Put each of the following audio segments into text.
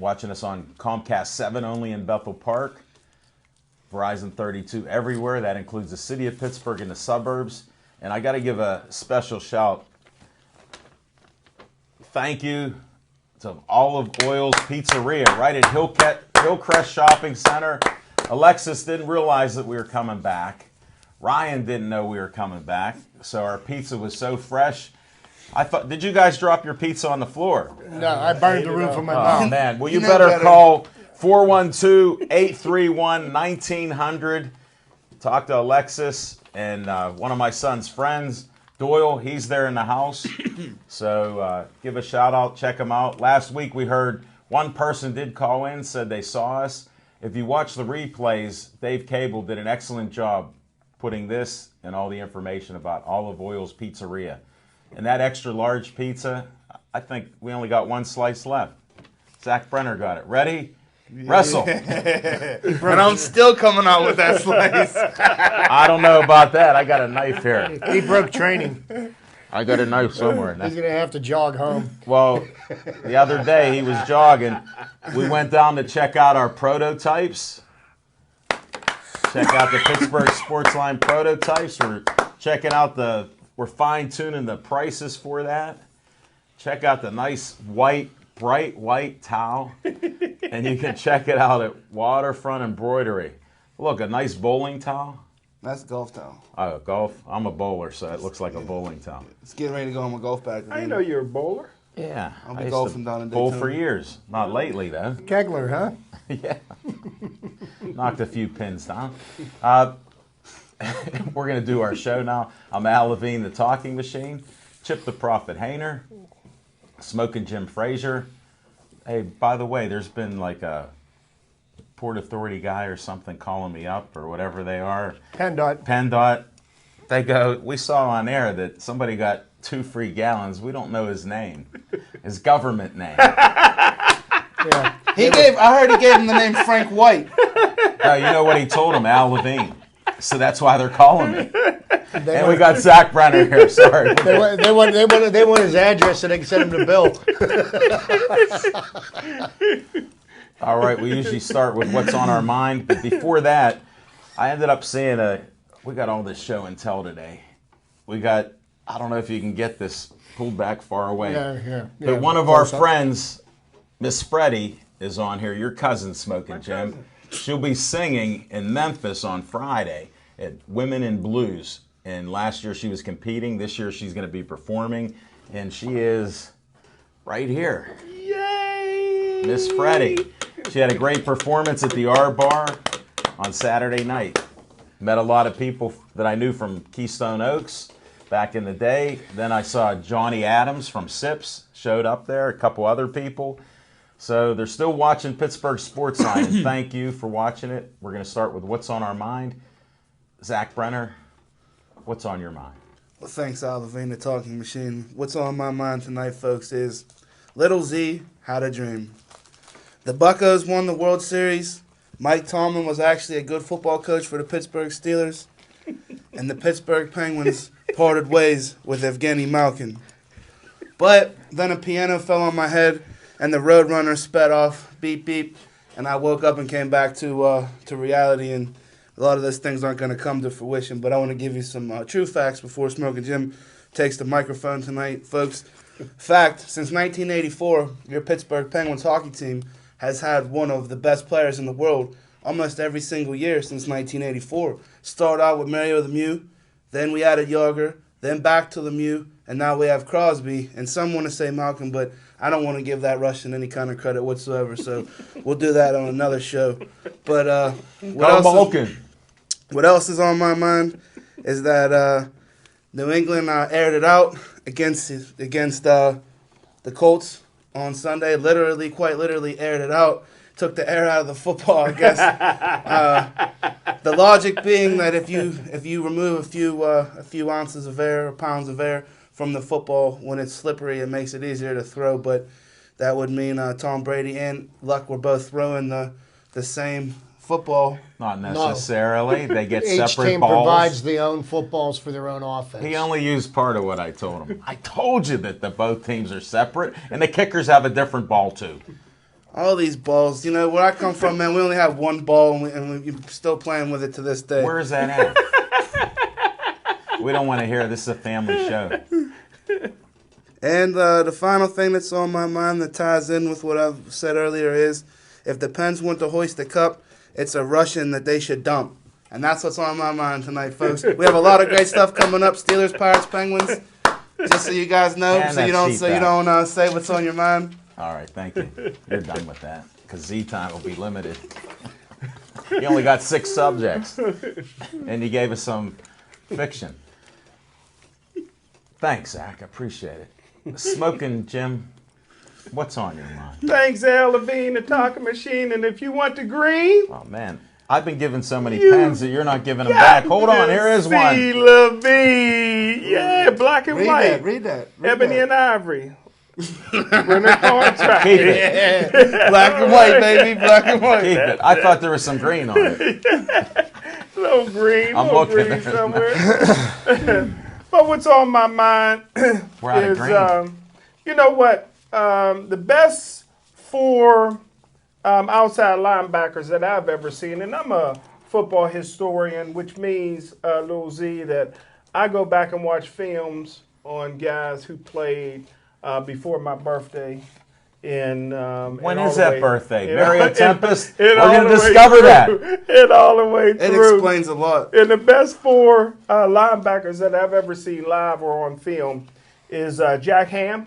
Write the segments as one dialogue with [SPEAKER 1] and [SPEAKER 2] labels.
[SPEAKER 1] watching us on Comcast 7 only in Bethel Park, Verizon 32 everywhere. That includes the city of Pittsburgh and the suburbs. And I got to give a special shout. Thank you to Olive Oil's Pizzeria right at Hillcrest Shopping Center. Alexis didn't realize that we were coming back. Ryan didn't know we were coming back. So our pizza was so fresh. I thought, did you guys drop your pizza on the floor?
[SPEAKER 2] No, I burned the roof of my mouth.
[SPEAKER 1] Oh, man. Well, you better call 412-831-1900. Talk to Alexis and one of my son's friends, Doyle. He's there in the house. So give a shout out. Check him out. Last week we heard one person did call in, said they saw us. If you watch the replays, Dave Cable did an excellent job putting this and all the information about Olive Oil's Pizzeria. And that extra large pizza, I think we only got one slice left. Zach Brenner got it. Ready? Wrestle.
[SPEAKER 3] And I'm still coming out with that slice.
[SPEAKER 1] I don't know about that. I got a knife here.
[SPEAKER 2] He broke training.
[SPEAKER 1] I got a knife somewhere.
[SPEAKER 2] He's going to have to jog home.
[SPEAKER 1] Well, the other day he was jogging. We went down to check out our prototypes. Check out the Pittsburgh Sportsline prototypes. We're checking out we're fine-tuning the prices for that. Check out the nice bright white towel. And you can check it out at Waterfront Embroidery. Look, a nice bowling towel.
[SPEAKER 3] That's golf towel.
[SPEAKER 1] Oh, golf? I'm a bowler, so it looks like a bowling towel.
[SPEAKER 3] It's getting ready to go on my golf bag.
[SPEAKER 4] I know you're a bowler.
[SPEAKER 1] Yeah.
[SPEAKER 3] I'll be
[SPEAKER 1] I used
[SPEAKER 3] golfing
[SPEAKER 1] to
[SPEAKER 3] down in
[SPEAKER 1] bowl
[SPEAKER 3] Daytona.
[SPEAKER 1] for years. Not lately, though.
[SPEAKER 2] Kegler, huh?
[SPEAKER 1] Yeah. Knocked a few pins down. We're going to do our show now. I'm Al Levine, the Talking Machine. Chip the Prophet Hayner. Smoking Jim Frazier. Hey, by the way, there's been like a Port Authority guy or something calling me up or whatever they are. PennDOT. They go, we saw on air that somebody got 2 free gallons. We don't know his name. His government name.
[SPEAKER 2] Yeah.
[SPEAKER 3] I heard he gave him the name Frank White.
[SPEAKER 1] No, you know what he told him? Al Levine. So that's why they're calling me.
[SPEAKER 2] They
[SPEAKER 1] And we got Zach Brenner here. Sorry.
[SPEAKER 2] want his address so they can send him the bill.
[SPEAKER 1] All right, we usually start with what's on our mind. But before that, I ended up seeing we got all this show and tell today. We got, I don't know if you can get this pulled back far away.
[SPEAKER 2] Yeah.
[SPEAKER 1] But one of our friends, Miss Freddie, is on here. Your cousin, Smoking Jim. She'll be singing in Memphis on Friday at Women in Blues. And last year she was competing. This year she's going to be performing. And she is right here.
[SPEAKER 4] Yay!
[SPEAKER 1] Miss Freddie. She had a great performance at the R Bar on Saturday night. Met a lot of people that I knew from Keystone Oaks back in the day. Then I saw Johnny Adams from Sips showed up there, a couple other people. So they're still watching Pittsburgh Sportsline, and thank you for watching it. We're going to start with what's on our mind. Zach Brenner, what's on your mind?
[SPEAKER 3] Well, thanks, Al Levine, the Talking Machine. What's on my mind tonight, folks, is Little Z had a dream. The Buccos won the World Series. Mike Tomlin was actually a good football coach for the Pittsburgh Steelers. And the Pittsburgh Penguins parted ways with Evgeny Malkin. But then a piano fell on my head, and the Roadrunner sped off, beep, beep, and I woke up and came back to reality, and a lot of those things aren't going to come to fruition. But I want to give you some true facts before Smoking Jim takes the microphone tonight, folks. Fact, since 1984, your Pittsburgh Penguins hockey team has had one of the best players in the world almost every single year since 1984. Started out with Mario Lemieux, then we added Yager, then back to Lemieux, and now we have Crosby. And some want to say Malcolm, but I don't want to give that Russian any kind of credit whatsoever, so we'll do that on another show. But what else is on my mind is that New England aired it out against the Colts on Sunday. Quite literally aired it out. Took the air out of the football, I guess. The logic being that if you remove a few ounces of air or pounds of air from the football, when it's slippery, it makes it easier to throw. But that would mean Tom Brady and Luck were both throwing the same football.
[SPEAKER 1] Not necessarily. No. They get
[SPEAKER 2] Each
[SPEAKER 1] separate
[SPEAKER 2] team
[SPEAKER 1] balls.
[SPEAKER 2] provides their own footballs for their own offense.
[SPEAKER 1] He only used part of what I told him. I told you that both teams are separate, and the kickers have a different ball too.
[SPEAKER 3] All these balls. You know, where I come from, man, we only have one ball, and we're still playing with it to this day.
[SPEAKER 1] Where is that at? We don't want to hear. This is a family show.
[SPEAKER 3] And the final thing that's on my mind that ties in with what I've said earlier is, if the Pens want to hoist the cup, it's a Russian that they should dump. And that's what's on my mind tonight, folks. We have a lot of great stuff coming up. Steelers, Pirates, Penguins. Just so you guys know,
[SPEAKER 1] And
[SPEAKER 3] so you don't say what's on your mind.
[SPEAKER 1] All right, thank you. You're done with that because Z time will be limited. You only got 6 subjects, and you gave us some fiction. Thanks, Zach. I appreciate it. Smoking Jim, what's on your mind?
[SPEAKER 4] Thanks, Al Levine, the talking machine. And if you want the green,
[SPEAKER 1] Oh man, I've been given so many pens that you're not giving them back. Hold on, here is
[SPEAKER 4] C.
[SPEAKER 1] one.
[SPEAKER 4] Levine. Yeah, black and white.
[SPEAKER 3] Read that.
[SPEAKER 4] Ebony and ivory. Winner contract.
[SPEAKER 1] Keep it.
[SPEAKER 3] Black and white, baby. Black and white.
[SPEAKER 1] Keep it. I thought there was some green on it.
[SPEAKER 4] Little green.
[SPEAKER 1] I'm
[SPEAKER 4] little
[SPEAKER 1] looking.
[SPEAKER 4] green somewhere. But what's on my mind
[SPEAKER 1] We're out of
[SPEAKER 4] is,
[SPEAKER 1] green.
[SPEAKER 4] you know what? The best 4 outside linebackers that I've ever seen, and I'm a football historian, which means, Lil Z, that I go back and watch films on guys who played before my birthday.
[SPEAKER 1] When is that birthday? Mary Tempest? We're going to
[SPEAKER 4] to
[SPEAKER 1] discover that.
[SPEAKER 4] And all the way
[SPEAKER 3] It
[SPEAKER 4] through.
[SPEAKER 3] explains a lot.
[SPEAKER 4] And the best 4 linebackers that I've ever seen live or on film is Jack Ham,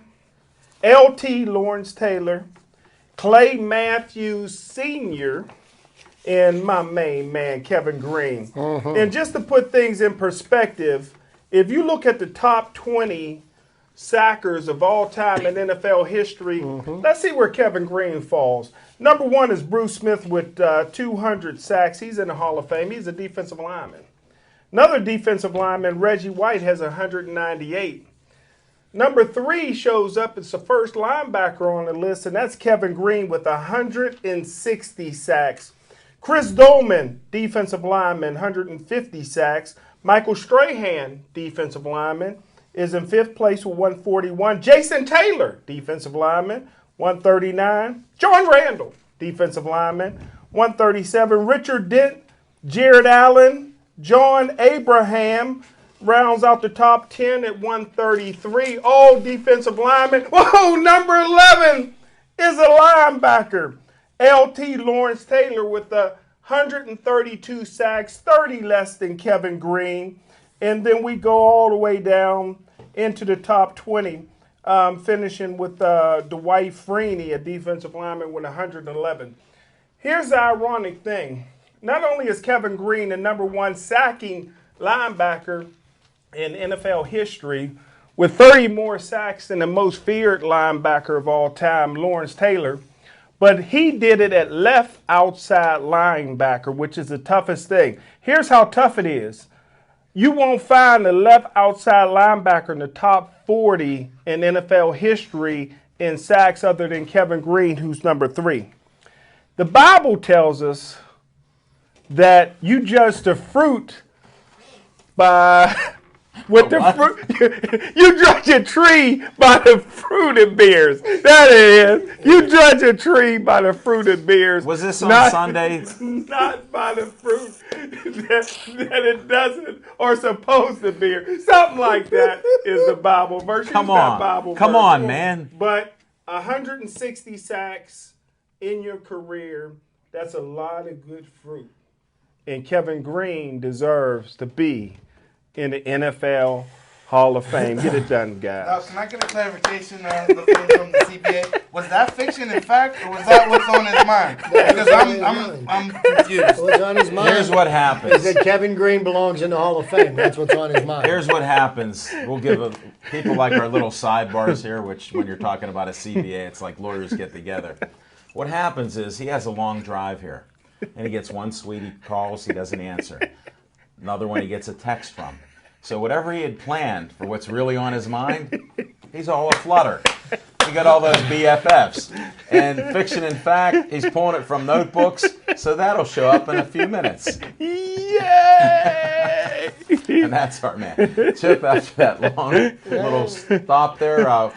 [SPEAKER 4] L.T. Lawrence Taylor, Clay Matthews Sr., and my main man, Kevin Green. And just to put things in perspective, if you look at the top 20 sackers of all time in NFL history, let's see where Kevin Green falls. Number 1 is Bruce Smith with 200 sacks. He's in the Hall of Fame. He's a defensive lineman. Another defensive lineman, Reggie White, has 198. Number 3 shows up. It's the first linebacker on the list, and that's Kevin Green with 160 sacks. Chris Dolman, defensive lineman, 150 sacks. Michael Strahan, defensive lineman, is in 5th place with 141. Jason Taylor, defensive lineman, 139. John Randall, defensive lineman, 137. Richard Dent, Jared Allen, John Abraham rounds out the top 10 at 133. All defensive linemen. Whoa, number 11 is a linebacker. L.T. Lawrence Taylor with 132 sacks, 30 less than Kevin Green. And then we go all the way down into the top 20, finishing with Dwight Freeney, a defensive lineman, with 111. Here's the ironic thing. Not only is Kevin Green the number 1 sacking linebacker in NFL history, with 30 more sacks than the most feared linebacker of all time, Lawrence Taylor, but he did it at left outside linebacker, which is the toughest thing. Here's how tough it is. You won't find a left outside linebacker in the top 40 in NFL history in sacks other than Kevin Green, who's number 3. The Bible tells us that you judge the fruit by with the fruit. You judge a tree by the fruit it bears. That is, you judge a tree by the fruit it bears.
[SPEAKER 1] Was this on Sunday?
[SPEAKER 4] Not by the fruit that it doesn't or supposed to bear. Something like that is the Bible verse.
[SPEAKER 1] Come
[SPEAKER 4] Use that
[SPEAKER 1] on.
[SPEAKER 4] Bible
[SPEAKER 1] Come
[SPEAKER 4] verse.
[SPEAKER 1] on, man.
[SPEAKER 4] But 160 sacks in your career, that's a lot of good fruit. And Kevin Green deserves to be in the NFL Hall of Fame. Get it done,
[SPEAKER 3] Now,
[SPEAKER 4] guys.
[SPEAKER 3] can I get a clarification from the CPA? Was that fiction in fact, or was that what's on his mind? Because I'm confused.
[SPEAKER 2] What's on his mind
[SPEAKER 1] Here's what
[SPEAKER 2] is
[SPEAKER 1] happens.
[SPEAKER 2] that Kevin Green belongs in the Hall of Fame. That's what's on his mind.
[SPEAKER 1] Here's what happens. We'll give people like our little sidebars here, which when you're talking about a CBA, it's like lawyers get together. What happens is he has a long drive here, and he gets one suite, he calls, he doesn't answer. Another one he gets a text from. So whatever he had planned for what's really on his mind, he's all aflutter. He got all those BFFs. And fiction and fact, he's pulling it from notebooks, so that'll show up in a few minutes.
[SPEAKER 4] Yay!
[SPEAKER 1] And that's our man. Chip, after that long little stop there,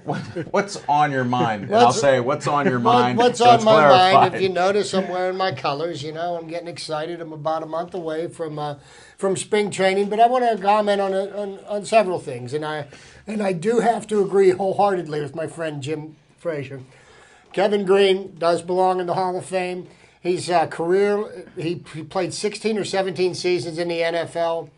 [SPEAKER 1] What's on your mind? And I'll say, what's on your mind?
[SPEAKER 2] What's
[SPEAKER 1] so
[SPEAKER 2] on
[SPEAKER 1] it's
[SPEAKER 2] my mind?
[SPEAKER 1] clarified.
[SPEAKER 2] If you notice, I'm wearing my colors. You know, I'm getting excited. I'm about a month away from spring training, but I want to comment on several things, and I do have to agree wholeheartedly with my friend Jim Frazier. Kevin Green does belong in the Hall of Fame. He's he played 16 or 17 seasons in the NFL.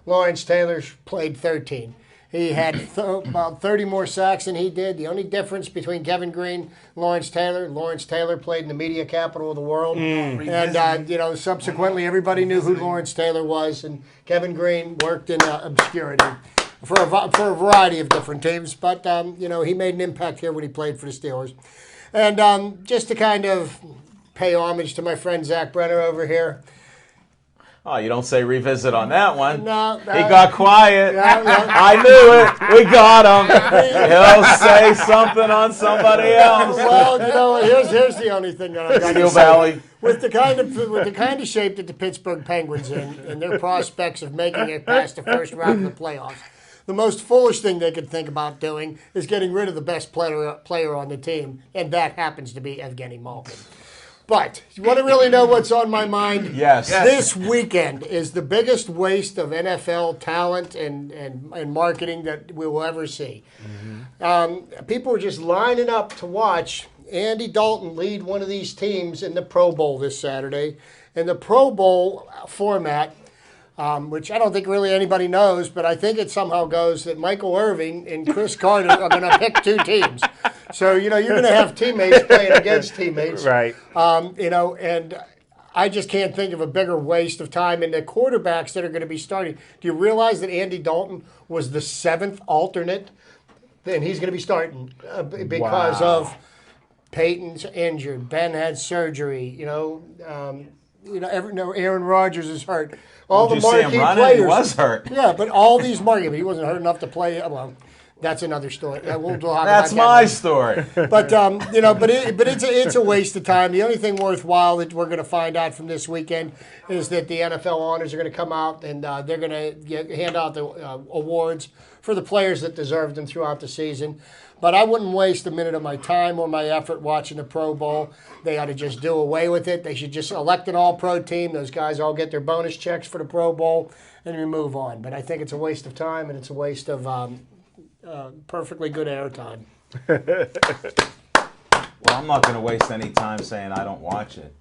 [SPEAKER 2] Lawrence Taylor played 13. He had about 30 more sacks than he did. The only difference between Kevin Green and Lawrence Taylor played in the media capital of the world. And, subsequently everybody knew who Lawrence Taylor was. And Kevin Green worked in obscurity for a variety of different teams. But, he made an impact here when he played for the Steelers. And just to kind of pay homage to my friend Zach Brenner over here.
[SPEAKER 1] Oh, you don't say revisit on that one.
[SPEAKER 2] No,
[SPEAKER 1] He got quiet. I knew it. We got him. He'll say something on somebody else.
[SPEAKER 2] Well, here's the only thing that I've got
[SPEAKER 1] Steel
[SPEAKER 2] to
[SPEAKER 1] Valley.
[SPEAKER 2] say. With the kind of shape that the Pittsburgh Penguins in and their prospects of making it past the first round of the playoffs, the most foolish thing they could think about doing is getting rid of the best player on the team, and that happens to be Evgeny Malkin. But you want to really know what's on my mind?
[SPEAKER 1] Yes.
[SPEAKER 2] This weekend is the biggest waste of NFL talent and marketing that we will ever see. People are just lining up to watch Andy Dalton lead one of these teams in the Pro Bowl this Saturday. And the Pro Bowl format, which I don't think really anybody knows, but I think it somehow goes that Michael Irving and Chris Carter are going to pick two teams. So, you're going to have teammates playing against teammates.
[SPEAKER 4] Right.
[SPEAKER 2] And I just can't think of a bigger waste of time. And the quarterbacks that are going to be starting, do you realize that Andy Dalton was the 7th alternate? And he's going to be starting because of Peyton's injured. Ben had surgery. Aaron Rodgers is hurt. All
[SPEAKER 1] Did
[SPEAKER 2] the
[SPEAKER 1] you see
[SPEAKER 2] marquee
[SPEAKER 1] him running?
[SPEAKER 2] players.
[SPEAKER 1] He was hurt.
[SPEAKER 2] Yeah, but all these marquee, but he wasn't hurt enough to play. Well, that's another story. We'll talk
[SPEAKER 1] That's
[SPEAKER 2] about
[SPEAKER 1] my
[SPEAKER 2] that
[SPEAKER 1] story.
[SPEAKER 2] But it's a waste of time. The only thing worthwhile that we're going to find out from this weekend is that the NFL honors are going to come out and they're going to hand out the awards for the players that deserved them throughout the season. But I wouldn't waste a minute of my time or my effort watching the Pro Bowl. They ought to just do away with it. They should just elect an all-pro team. Those guys all get their bonus checks for the Pro Bowl, and we move on. But I think it's a waste of time, and it's a waste of perfectly good airtime.
[SPEAKER 1] Well, I'm not going to waste any time saying I don't watch it.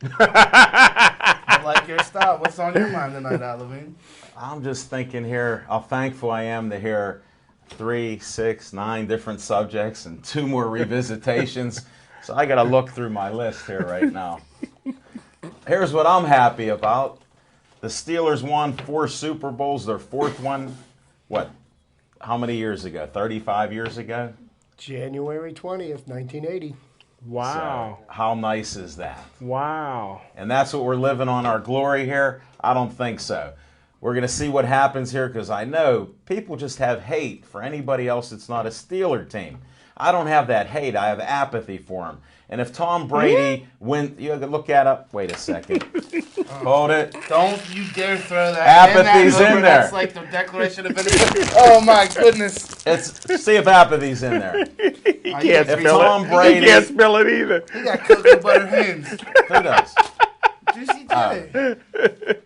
[SPEAKER 3] I like your style. What's on your mind tonight, Alavine?
[SPEAKER 1] I'm just thinking here how thankful I am to hear 3, 6, 9 different subjects and 2 more revisitations. So I got to look through my list here right now. Here's what I'm happy about. The Steelers won 4 Super Bowls, their 4th one, how many years ago? 35 years ago?
[SPEAKER 2] January 20th, 1980.
[SPEAKER 4] Wow.
[SPEAKER 1] So, how nice is that?
[SPEAKER 4] Wow.
[SPEAKER 1] And that's what we're living on our glory here? I don't think so. We're going to see what happens here because I know people just have hate for anybody else that's not a Steeler team. I don't have that hate. I have apathy for them. And if Tom Brady wins, you look at it. Wait a second. Hold it.
[SPEAKER 3] Don't you dare throw that.
[SPEAKER 1] Apathy's
[SPEAKER 3] that
[SPEAKER 1] in there.
[SPEAKER 3] That's like the Declaration of Independence. Oh my goodness.
[SPEAKER 1] See if apathy's in there.
[SPEAKER 4] He can't
[SPEAKER 1] If
[SPEAKER 4] spell
[SPEAKER 1] Tom
[SPEAKER 4] it.
[SPEAKER 1] Brady-
[SPEAKER 4] He can't spell it either.
[SPEAKER 3] He got cocoa butter hands.
[SPEAKER 1] Who does?
[SPEAKER 3] Juicy J.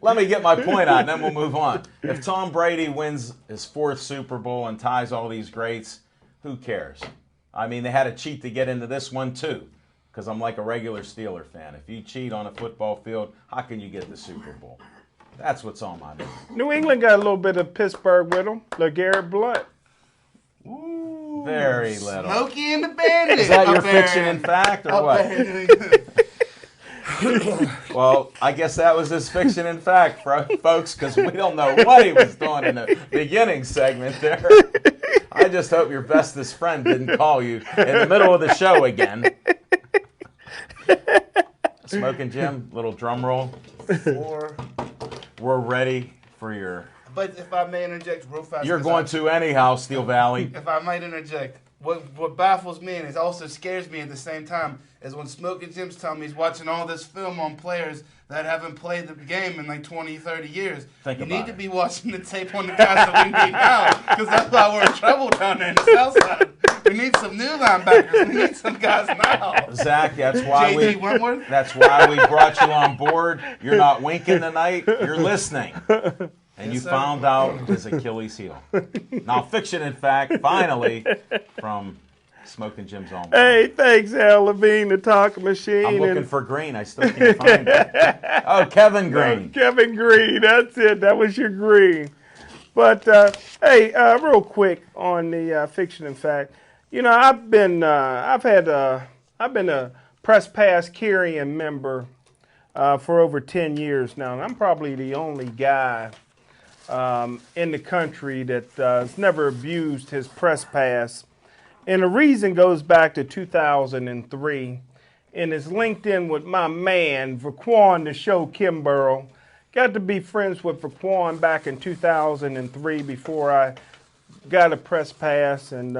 [SPEAKER 1] Let me get my point out, and then we'll move on. If Tom Brady wins his 4th Super Bowl and ties all these greats, who cares? I mean, they had to cheat to get into this one, too, because I'm like a regular Steeler fan. If you cheat on a football field, how can you get the Super Bowl? That's what's on my mind.
[SPEAKER 4] New England got a little bit of Pittsburgh with them. LeGarrette Blunt.
[SPEAKER 1] Very little.
[SPEAKER 3] Smokey and the Bandit.
[SPEAKER 1] Is that your
[SPEAKER 3] up there.
[SPEAKER 1] fiction and fact, or
[SPEAKER 3] Up
[SPEAKER 1] what?
[SPEAKER 3] there.
[SPEAKER 1] Well, I guess that was his fiction and fact, folks, because we don't know what he was doing in the beginning segment there. I just hope your bestest friend didn't call you in the middle of the show again. Smoking Jim, little drum roll.
[SPEAKER 3] Or,
[SPEAKER 1] We're ready for your...
[SPEAKER 3] but if I may interject real fast.
[SPEAKER 1] You're going to anyhow, Steel Valley.
[SPEAKER 3] If I might interject, what baffles me and it also scares me at the same time is when Smoking Jim's telling me he's watching all this film on players that haven't played the game in like 20, 30 years.
[SPEAKER 1] Think
[SPEAKER 3] you
[SPEAKER 1] about
[SPEAKER 3] need to
[SPEAKER 1] it.
[SPEAKER 3] be watching the tape on the guys that we need now because that's why we're in trouble down there in the South Side. We need some new linebackers. We need some guys now.
[SPEAKER 1] Zach, that's why
[SPEAKER 3] J.D. Wentworth?
[SPEAKER 1] That's why we brought you on board. You're not winking tonight. You're listening. And you
[SPEAKER 3] sir.
[SPEAKER 1] found out his Achilles heel. Now, fiction and fact, finally, from Smoking Jim's own.
[SPEAKER 4] Hey, thanks, Al Levine, the talking machine.
[SPEAKER 1] I'm looking for Green. I still can't find it. Oh, Kevin Green.
[SPEAKER 4] Kevin Green, that's it. That was your Green. But hey, real quick on the fiction and fact. You know, I've been a press pass carrying member for over 10 years now, and I'm probably the only guy in the country that has never abused his press pass. And the reason goes back to 2003, and it's linked in with my man, Vaquan the Show Kimborough. Got to be friends with Vaquan back in 2003 before I got a press pass, and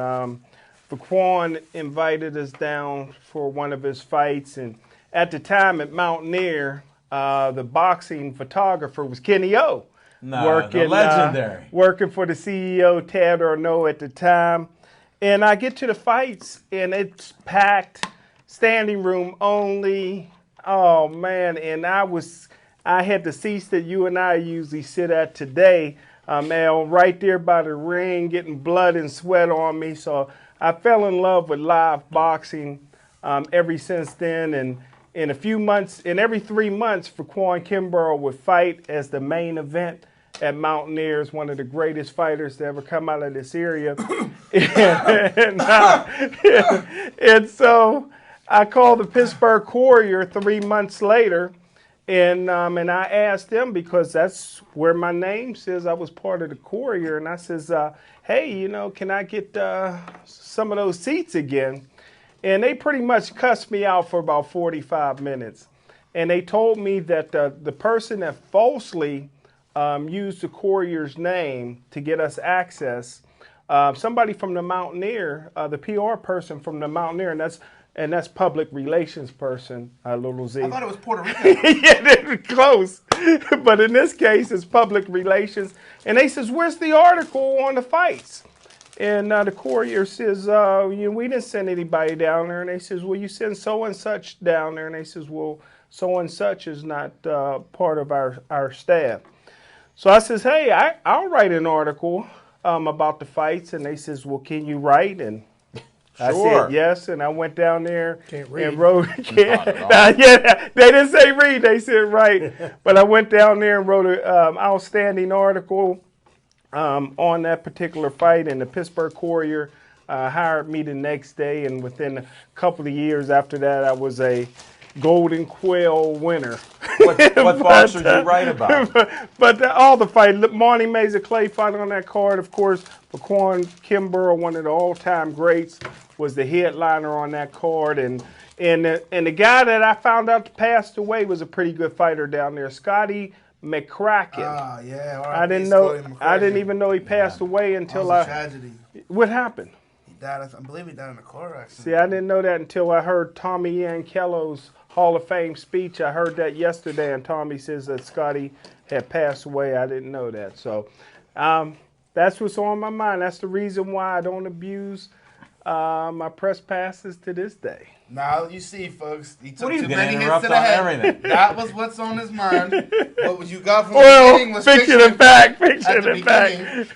[SPEAKER 4] Vaquan invited us down for one of his fights. And at the time at Mountaineer, the boxing photographer was Kenny O.
[SPEAKER 1] No, the legendary.
[SPEAKER 4] Working for the CEO, Ted Arnaud, at the time. And I get to the fights, and it's packed, standing room only. Oh, man. And I had the seats that you and I usually sit at today, Al, right there by the ring, getting blood and sweat on me. So I fell in love with live boxing ever since then. And in a few months, in every 3 months, Vaquan Kimborough would fight as the main event at Mountaineers, one of the greatest fighters to ever come out of this area. and so I called the Pittsburgh Courier 3 months later, and I asked them, because that's where my name says I was part of the Courier, and I says, hey, you know, can I get some of those seats again? And they pretty much cussed me out for about 45 minutes. And they told me that the person that falsely used the Courier's name to get us access, somebody from the Mountaineer, the PR person from the Mountaineer, and that's public relations person, Little Z.
[SPEAKER 3] I thought it was Puerto Rico.
[SPEAKER 4] Yeah, they're close. But in this case, it's public relations. And they says, where's the article on the fights? And the Courier says, we didn't send anybody down there. And they says, well, you send so-and-such down there. And they says, well, so-and-such is not part of our staff. So I says, hey, I'll write an article about the fights. And they says, well, can you write? And I said yes, and I went down there and wrote. Yeah, they didn't say read, they said write. But I went down there and wrote an outstanding article on that particular fight, and the Pittsburgh Courier hired me the next day, and within a couple of years after that, I was a Golden Quail winner.
[SPEAKER 1] What boxer did you write about?
[SPEAKER 4] But all the fights, Marty Mazur Clay fight on that card, of course. Vaquan Kimborough, one of the all-time greats, was the headliner on that card, and the guy that I found out passed away was a pretty good fighter down there, Scotty McCracken.
[SPEAKER 3] Ah, yeah.
[SPEAKER 4] I didn't even know he passed away until
[SPEAKER 3] That was a tragedy.
[SPEAKER 4] What happened?
[SPEAKER 3] He died. I believe he died in a car accident.
[SPEAKER 4] See, I didn't know that until I heard Tommy Yankello's Hall of Fame speech. I heard that yesterday, and Tommy says that Scotty had passed away. I didn't know that. So that's what's on my mind. That's the reason why I don't abuse my press passes to this day.
[SPEAKER 3] Now you see, folks, he took
[SPEAKER 1] What are you
[SPEAKER 3] too
[SPEAKER 1] gonna
[SPEAKER 3] many hits
[SPEAKER 1] interrupt
[SPEAKER 3] to the
[SPEAKER 1] on
[SPEAKER 3] head.
[SPEAKER 1] everything?
[SPEAKER 3] That was what's on his mind. What you got from the
[SPEAKER 4] Well,
[SPEAKER 3] beginning was
[SPEAKER 4] fiction and fact, fiction
[SPEAKER 3] at the
[SPEAKER 4] and fact.
[SPEAKER 3] beginning.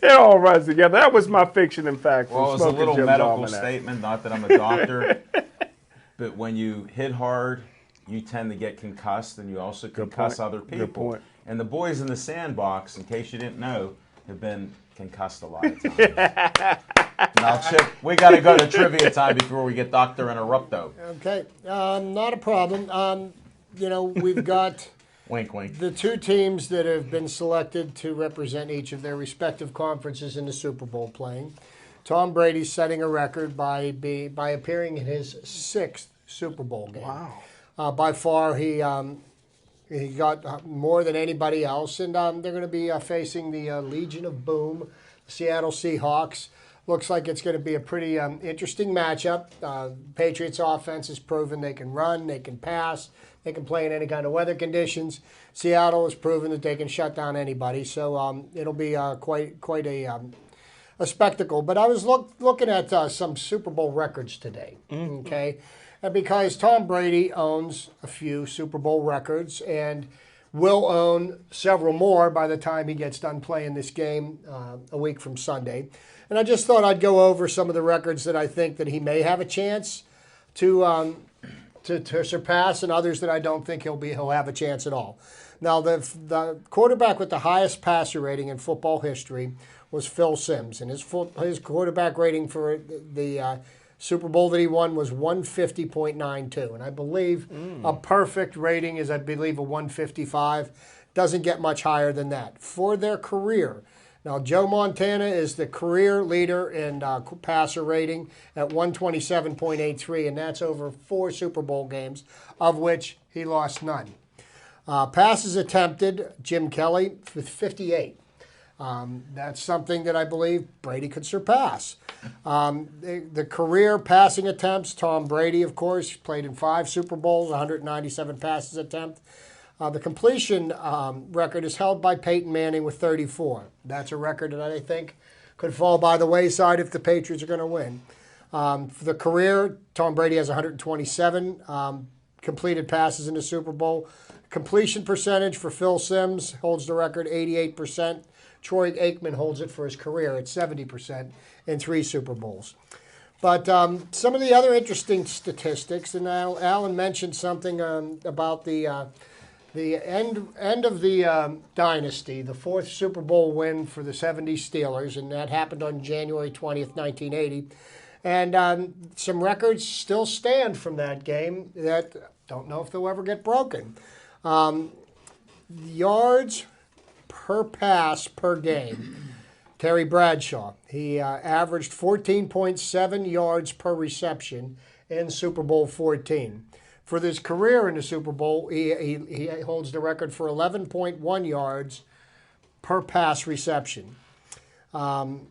[SPEAKER 4] It all runs together. That was my fiction and fact.
[SPEAKER 1] Well, it was a
[SPEAKER 4] Smoking
[SPEAKER 1] little
[SPEAKER 4] Jim's
[SPEAKER 1] medical
[SPEAKER 4] Almanac.
[SPEAKER 1] statement, not that I'm a doctor, but when you hit hard, you tend to get concussed, and you also concuss
[SPEAKER 4] point.
[SPEAKER 1] other
[SPEAKER 4] Good
[SPEAKER 1] people.
[SPEAKER 4] point.
[SPEAKER 1] And the boys in the sandbox, in case you didn't know, have been concussed a lot of times. Now, Chip, we got to go to trivia time before we get Dr. Interrupto.
[SPEAKER 2] Okay, not a problem. We've got
[SPEAKER 1] Wink, wink.
[SPEAKER 2] the two teams that have been selected to represent each of their respective conferences in the Super Bowl playing. Tom Brady's setting a record by appearing in his 6th Super Bowl game.
[SPEAKER 4] Wow.
[SPEAKER 2] By far, he got more than anybody else, and they're going to be facing the Legion of Boom, Seattle Seahawks. Looks like it's going to be a pretty interesting matchup. Patriots offense has proven they can run, they can pass, they can play in any kind of weather conditions. Seattle has proven that they can shut down anybody. So it'll be quite a spectacle. But I was looking at some Super Bowl records today, okay? And because Tom Brady owns a few Super Bowl records and will own several more by the time he gets done playing this game a week from Sunday. And I just thought I'd go over some of the records that I think that he may have a chance to surpass, and others that I don't think he'll have a chance at all. Now, the quarterback with the highest passer rating in football history was Phil Simms, and his quarterback rating for the Super Bowl that he won was 150.92, and I believe a perfect rating is, I believe, a 155. Doesn't get much higher than that for their career. Now, Joe Montana is the career leader in passer rating at 127.83, and that's over 4 Super Bowl games, of which he lost none. Passes attempted, Jim Kelly with 58. That's something that I believe Brady could surpass. The career passing attempts, Tom Brady, of course, played in 5 Super Bowls, 197 passes attempt. The completion record is held by Peyton Manning with 34. That's a record that I think could fall by the wayside if the Patriots are going to win. For the career, Tom Brady has 127 completed passes in the Super Bowl. Completion percentage for Phil Simms holds the record, 88%. Troy Aikman holds it for his career at 70% in 3 Super Bowls. But some of the other interesting statistics, and Alan mentioned something about the end of the dynasty, the 4th Super Bowl win for the 70 Steelers, and that happened on January 20th, 1980. And some records still stand from that game that don't know if they'll ever get broken. Yards per pass per game. Terry Bradshaw, he averaged 14.7 yards per reception in Super Bowl 14. For his career in the Super Bowl, he holds the record for 11.1 yards per pass reception. Also,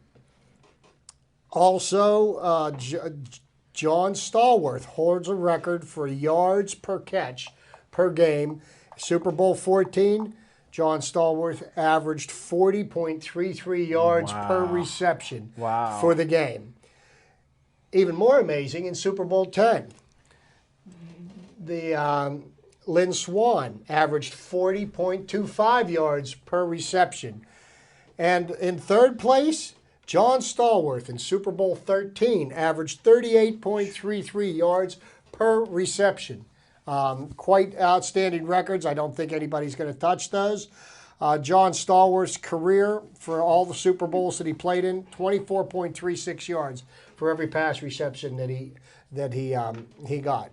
[SPEAKER 2] John Stallworth holds a record for yards per catch per game. Super Bowl 14, John Stallworth averaged 40.33 yards per reception for the game. Even more amazing, in Super Bowl 10, the Lynn Swann averaged 40.25 yards per reception. And in third place, John Stallworth in Super Bowl 13 averaged 38.33 yards per reception. Quite outstanding records. I don't think anybody's going to touch those. John Stallworth's career for all the Super Bowls that he played in, 24.36 yards for every pass reception that he got.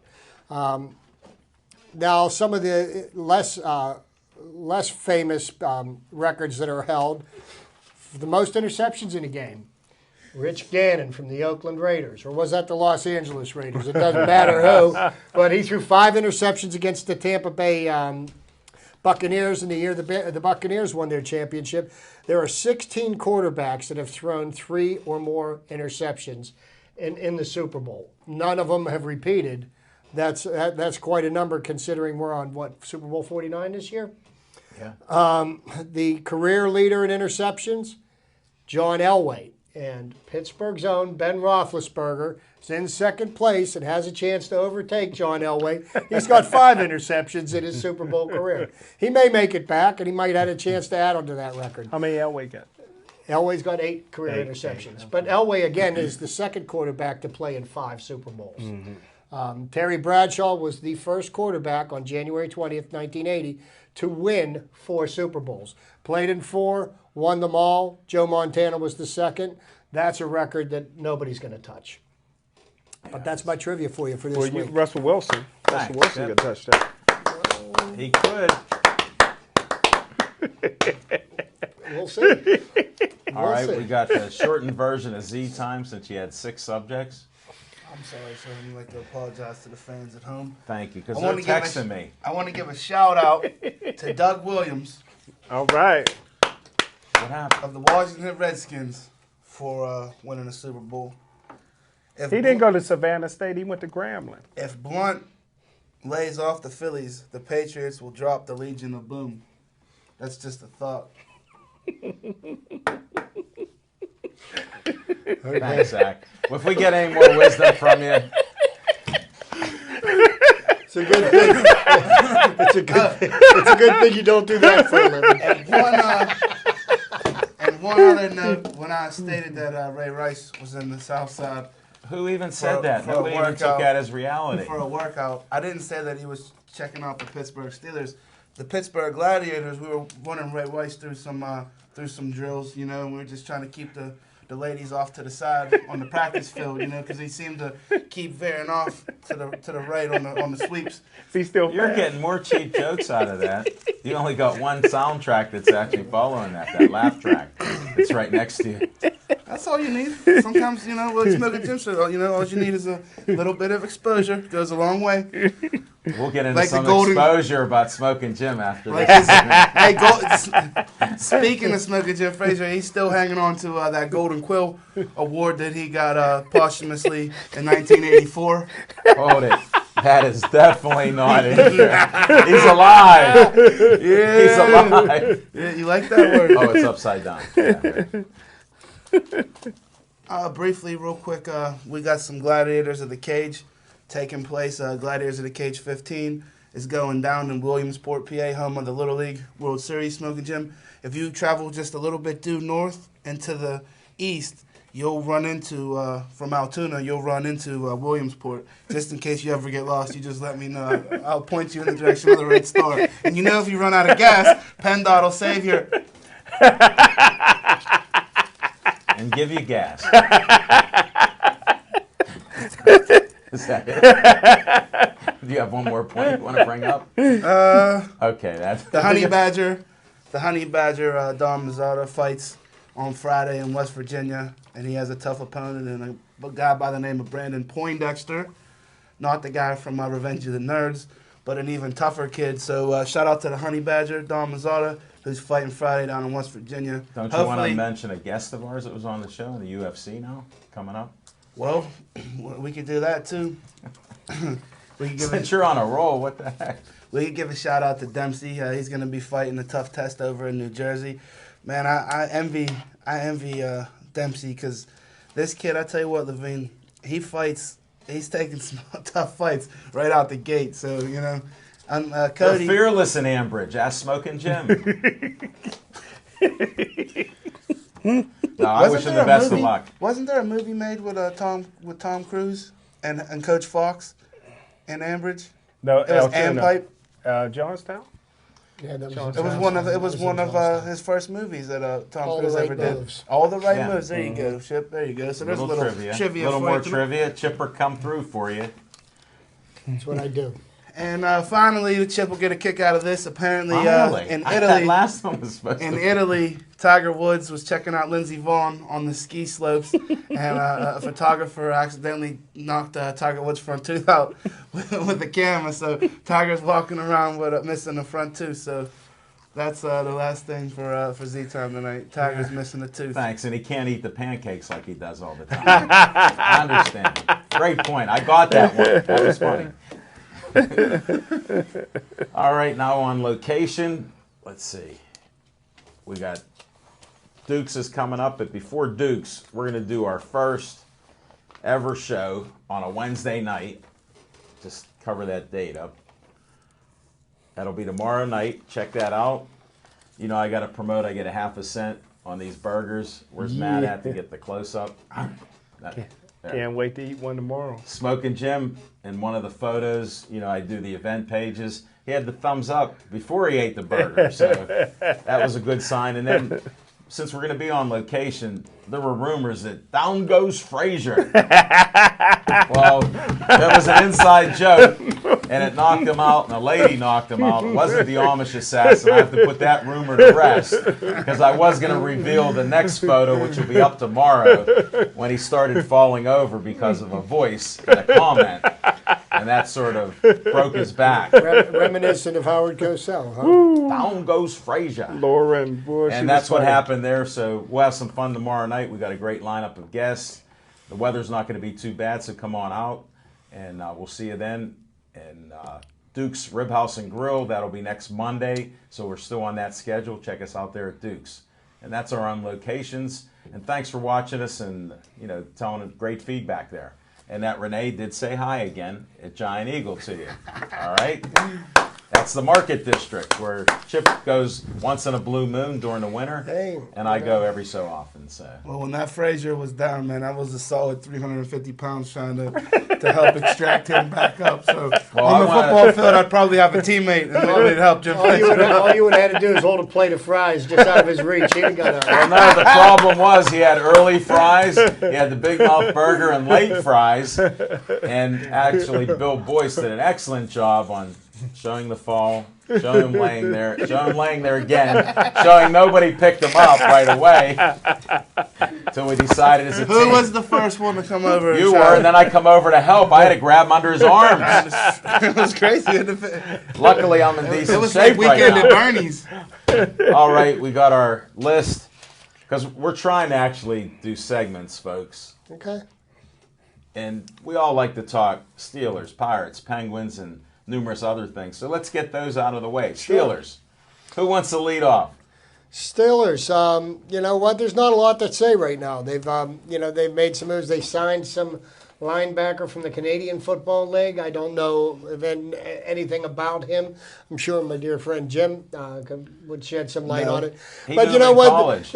[SPEAKER 2] Now, some of the less famous records that are held, the most interceptions in a game. Rich Gannon from the Oakland Raiders, or was that the Los Angeles Raiders? It doesn't matter who, but he threw 5 interceptions against the Tampa Bay Buccaneers in the year the Buccaneers won their championship. There are 16 quarterbacks that have thrown 3 or more interceptions in the Super Bowl. None of them have repeated. That's quite a number considering we're on, Super Bowl 49 this year?
[SPEAKER 1] Yeah.
[SPEAKER 2] The career leader in interceptions, John Elway. And Pittsburgh's own Ben Roethlisberger is in second place and has a chance to overtake John Elway. He's got 5 interceptions in his Super Bowl career. He may make it back, and he might have a chance to add on to that record.
[SPEAKER 4] How many Elway got?
[SPEAKER 2] Elway's got 8 career interceptions. Okay. But Elway, again, is the second quarterback to play in 5 Super Bowls. Mm-hmm. Terry Bradshaw was the first quarterback on January 20th, 1980, to win 4 Super Bowls. Played in 4, won them all. Joe Montana was the second. That's a record that nobody's going to touch. But that's my trivia for you for this week.
[SPEAKER 4] Russell Wilson. Russell Wilson could touch that.
[SPEAKER 1] He could.
[SPEAKER 2] We'll see.
[SPEAKER 1] All right, we got the shortened version of Z Time since you had 6 subjects.
[SPEAKER 3] I'm sorry, sir. I'd like to apologize to the fans at home.
[SPEAKER 1] Thank you, because they're texting me.
[SPEAKER 3] I want to give a shout out to Doug Williams.
[SPEAKER 4] All right.
[SPEAKER 1] What happened?
[SPEAKER 3] Of the Washington Redskins for winning the Super Bowl.
[SPEAKER 4] He didn't go to Savannah State. He went to Grambling.
[SPEAKER 3] If Blunt lays off the Phillies, the Patriots will drop the Legion of Boom. That's just a thought.
[SPEAKER 1] Thanks, Zach. Well, if we get any more wisdom from you,
[SPEAKER 2] It's a good thing. It's a good thing you don't do that for a living.
[SPEAKER 3] And one other note, when I stated that Ray Rice was in the South Side
[SPEAKER 1] who even said
[SPEAKER 3] For-
[SPEAKER 1] that?
[SPEAKER 3] for a
[SPEAKER 1] Nobody even took
[SPEAKER 3] workout.
[SPEAKER 1] that as reality.
[SPEAKER 3] for a workout, I didn't say that he was checking out the Pittsburgh Steelers. The Pittsburgh Gladiators, we were running Ray Rice through some drills, you know, and we were just trying to keep the ladies off to the side on the practice field, you know, because he seemed to keep veering off to the right on the sweeps.
[SPEAKER 4] Is he still
[SPEAKER 1] You're
[SPEAKER 4] fast?
[SPEAKER 1] getting more cheap jokes out of that. You only got one soundtrack that's actually following that laugh track. It's right next to you.
[SPEAKER 3] That's all you need. Sometimes, you know, like Smoke and Jim said, you know, all you need is a little bit of exposure. Goes a long way.
[SPEAKER 1] We'll get into
[SPEAKER 3] Like the
[SPEAKER 1] some
[SPEAKER 3] golden-
[SPEAKER 1] exposure about smoking Jim after
[SPEAKER 3] Like
[SPEAKER 1] this.
[SPEAKER 3] Speaking of Smoke and Jim Frazier, he's still hanging on to that Golden Quill award that he got posthumously in 1984.
[SPEAKER 1] Hold it. That is definitely not it. He's alive.
[SPEAKER 3] Yeah.
[SPEAKER 1] He's alive.
[SPEAKER 3] Yeah, you like that word?
[SPEAKER 1] Oh, it's upside down. Yeah.
[SPEAKER 3] Briefly, real quick, we got some Gladiators of the Cage taking place. Gladiators of the Cage 15 is going down in Williamsport, PA, home of the Little League World Series Smoking Gym. If you travel just a little bit due north and to the east, you'll run into, from Altoona, you'll run into Williamsport. Just in case you ever get lost, you just let me know. I'll point you in the direction of the Red Star. And you know if you run out of gas, PennDOT will save you.
[SPEAKER 1] And give you gas. Is that it? Do you have one more point you want to bring up? Okay, that's
[SPEAKER 3] The Honey Badger, Don Mazzara fights on Friday in West Virginia, and he has a tough opponent and a guy by the name of Brandon Poindexter, not the guy from Revenge of the Nerds, but an even tougher kid. So shout out to the Honey Badger, Don Mazzara, who's fighting Friday down in West Virginia.
[SPEAKER 1] Don't you want to mention a guest of ours that was on the show in the UFC now coming up?
[SPEAKER 3] Well, we could do that too. we could give
[SPEAKER 1] Since you're on a roll, what the heck?
[SPEAKER 3] We could give a shout out to Dempsey. He's going to be fighting a tough test over in New Jersey. Man, I envy Dempsey because this kid, I tell you what, Levine, he's taking some tough fights right out the gate. So, you know, Cody.
[SPEAKER 1] They're fearless in Ambridge. Ask Smoking Jim. No, I wish him the best of luck.
[SPEAKER 3] Wasn't there a movie made with Tom Cruise and Coach Fox in Ambridge?
[SPEAKER 4] No,
[SPEAKER 3] It was
[SPEAKER 4] Altoona.
[SPEAKER 3] Pipe.
[SPEAKER 4] Johnstown?
[SPEAKER 2] Yeah, that
[SPEAKER 3] It was one of his first movies that Tom
[SPEAKER 2] All the
[SPEAKER 3] Cruise
[SPEAKER 2] Right
[SPEAKER 3] ever did.
[SPEAKER 2] Moves.
[SPEAKER 3] All the right
[SPEAKER 1] Yeah.
[SPEAKER 3] moves. There you go, Chip. There you go. So there's a little
[SPEAKER 1] trivia.
[SPEAKER 3] trivia.
[SPEAKER 1] A little
[SPEAKER 3] for
[SPEAKER 1] more
[SPEAKER 3] you tonight.
[SPEAKER 1] trivia. Chipper come through for you.
[SPEAKER 2] That's what I do.
[SPEAKER 3] And finally, the Chip will get a kick out of this. Apparently,
[SPEAKER 1] Finally.
[SPEAKER 3] in
[SPEAKER 1] That
[SPEAKER 3] Italy,
[SPEAKER 1] last one was supposed
[SPEAKER 3] in
[SPEAKER 1] to
[SPEAKER 3] Italy, Tiger Woods was checking out Lindsey Vonn on the ski slopes, and a photographer accidentally knocked Tiger Woods' front tooth out with the camera. So Tiger's walking around with missing the front tooth. So that's the last thing for Z Time tonight. Tiger's missing a tooth.
[SPEAKER 1] Thanks, and he can't eat the pancakes like he does all the time. I understand. Great point. I got that one. That was funny. All right, now on location. Let's see. We got Dukes is coming up, but before Dukes, we're going to do our first ever show on a Wednesday night. Just cover that date up. That'll be tomorrow night. Check that out. You know, I got to promote. I get a half a cent on these burgers. Where's Matt at to get the close up?
[SPEAKER 4] Can't wait to eat one tomorrow.
[SPEAKER 1] Smoking Jim, in one of the photos, you know, I do the event pages. He had the thumbs up before he ate the burger, so that was a good sign. And then, since we're going to be on location, there were rumors that down goes Frazier. Well, that was an inside joke, and it knocked him out, and a lady knocked him out. It wasn't the Amish assassin. I have to put that rumor to rest, because I was going to reveal the next photo, which will be up tomorrow, when he started falling over because of a voice and a comment. And that sort of broke his back.
[SPEAKER 2] Reminiscent of Howard Cosell, huh?
[SPEAKER 1] Down goes Frazier.
[SPEAKER 4] Lauren Bush.
[SPEAKER 1] And that's what happened there. So we'll have some fun tomorrow night. We got a great lineup of guests. The weather's not going to be too bad, so come on out. And we'll see you then. And Duke's Rib House and Grill, that'll be next Monday. So we're still on that schedule. Check us out there at Duke's. And that's our on locations. And thanks for watching us and, telling great feedback there. And that Renee did say hi again at Giant Eagle to you. All right? That's the Market District where Chip goes once in a blue moon during the winter,
[SPEAKER 2] Hey,
[SPEAKER 1] and I go every so often. So
[SPEAKER 3] Well, when that Frazier was down, man, I was a solid 350 pounds trying to help extract him back up. So on the football field, I'd probably have a teammate and we would help Jim
[SPEAKER 2] all you
[SPEAKER 3] Frazier.
[SPEAKER 2] would have had to do is hold a plate of fries just out of his reach. He'd have got
[SPEAKER 1] Well, no, the problem was he had early fries, he had the Big Mouth Burger and late fries, and actually Bill Boyce did an excellent job on showing the fall, showing him laying there again, showing nobody picked him up right away until we decided as a
[SPEAKER 3] Who
[SPEAKER 1] team.
[SPEAKER 3] was the first one to come over? and
[SPEAKER 1] You
[SPEAKER 3] shout?
[SPEAKER 1] were, and then I come over to help. I had to grab him under his arms.
[SPEAKER 3] It was crazy.
[SPEAKER 1] Luckily, I'm in
[SPEAKER 3] It
[SPEAKER 1] decent
[SPEAKER 3] was
[SPEAKER 1] shape
[SPEAKER 3] like
[SPEAKER 1] right
[SPEAKER 3] weekend
[SPEAKER 1] now.
[SPEAKER 3] at Bernie's.
[SPEAKER 1] All right, we got our list because we're trying to actually do segments, folks.
[SPEAKER 2] Okay.
[SPEAKER 1] And we all like to talk Steelers, Pirates, Penguins, and numerous other things. So let's get those out of the way. Steelers. Who wants to lead off?
[SPEAKER 2] Steelers, you know what? There's not a lot to say right now. They've made some moves. They signed some linebacker from the Canadian Football League. I don't know anything about him. I'm sure my dear friend Jim would shed some light on it.
[SPEAKER 1] He
[SPEAKER 2] But
[SPEAKER 1] knew
[SPEAKER 2] you know
[SPEAKER 1] him in
[SPEAKER 2] what?
[SPEAKER 1] college.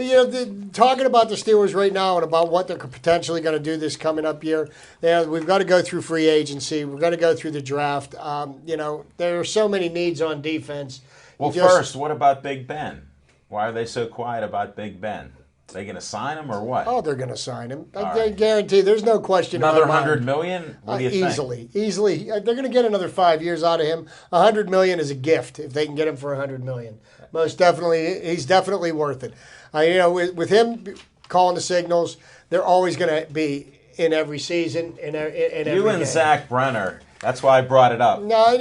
[SPEAKER 2] Talking about the Steelers right now and about what they're potentially going to do this coming up year, we've got to go through free agency. We've got to go through the draft. There are so many needs on defense.
[SPEAKER 1] Well, first, what about Big Ben? Why are they so quiet about Big Ben? They going to sign him or what?
[SPEAKER 2] Oh, they're going to sign him. I
[SPEAKER 1] right.
[SPEAKER 2] guarantee. There's no question.
[SPEAKER 1] Another
[SPEAKER 2] in my mind.
[SPEAKER 1] $100 million? What do you think?
[SPEAKER 2] Easily. They're going to get another 5 years out of him. $100 million is a gift if they can get him for $100 million. Most definitely, he's definitely worth it. With him calling the signals, they're always going to be in every season. In every
[SPEAKER 1] You and
[SPEAKER 2] game.
[SPEAKER 1] Zach Brenner. That's why I brought it up.
[SPEAKER 2] No,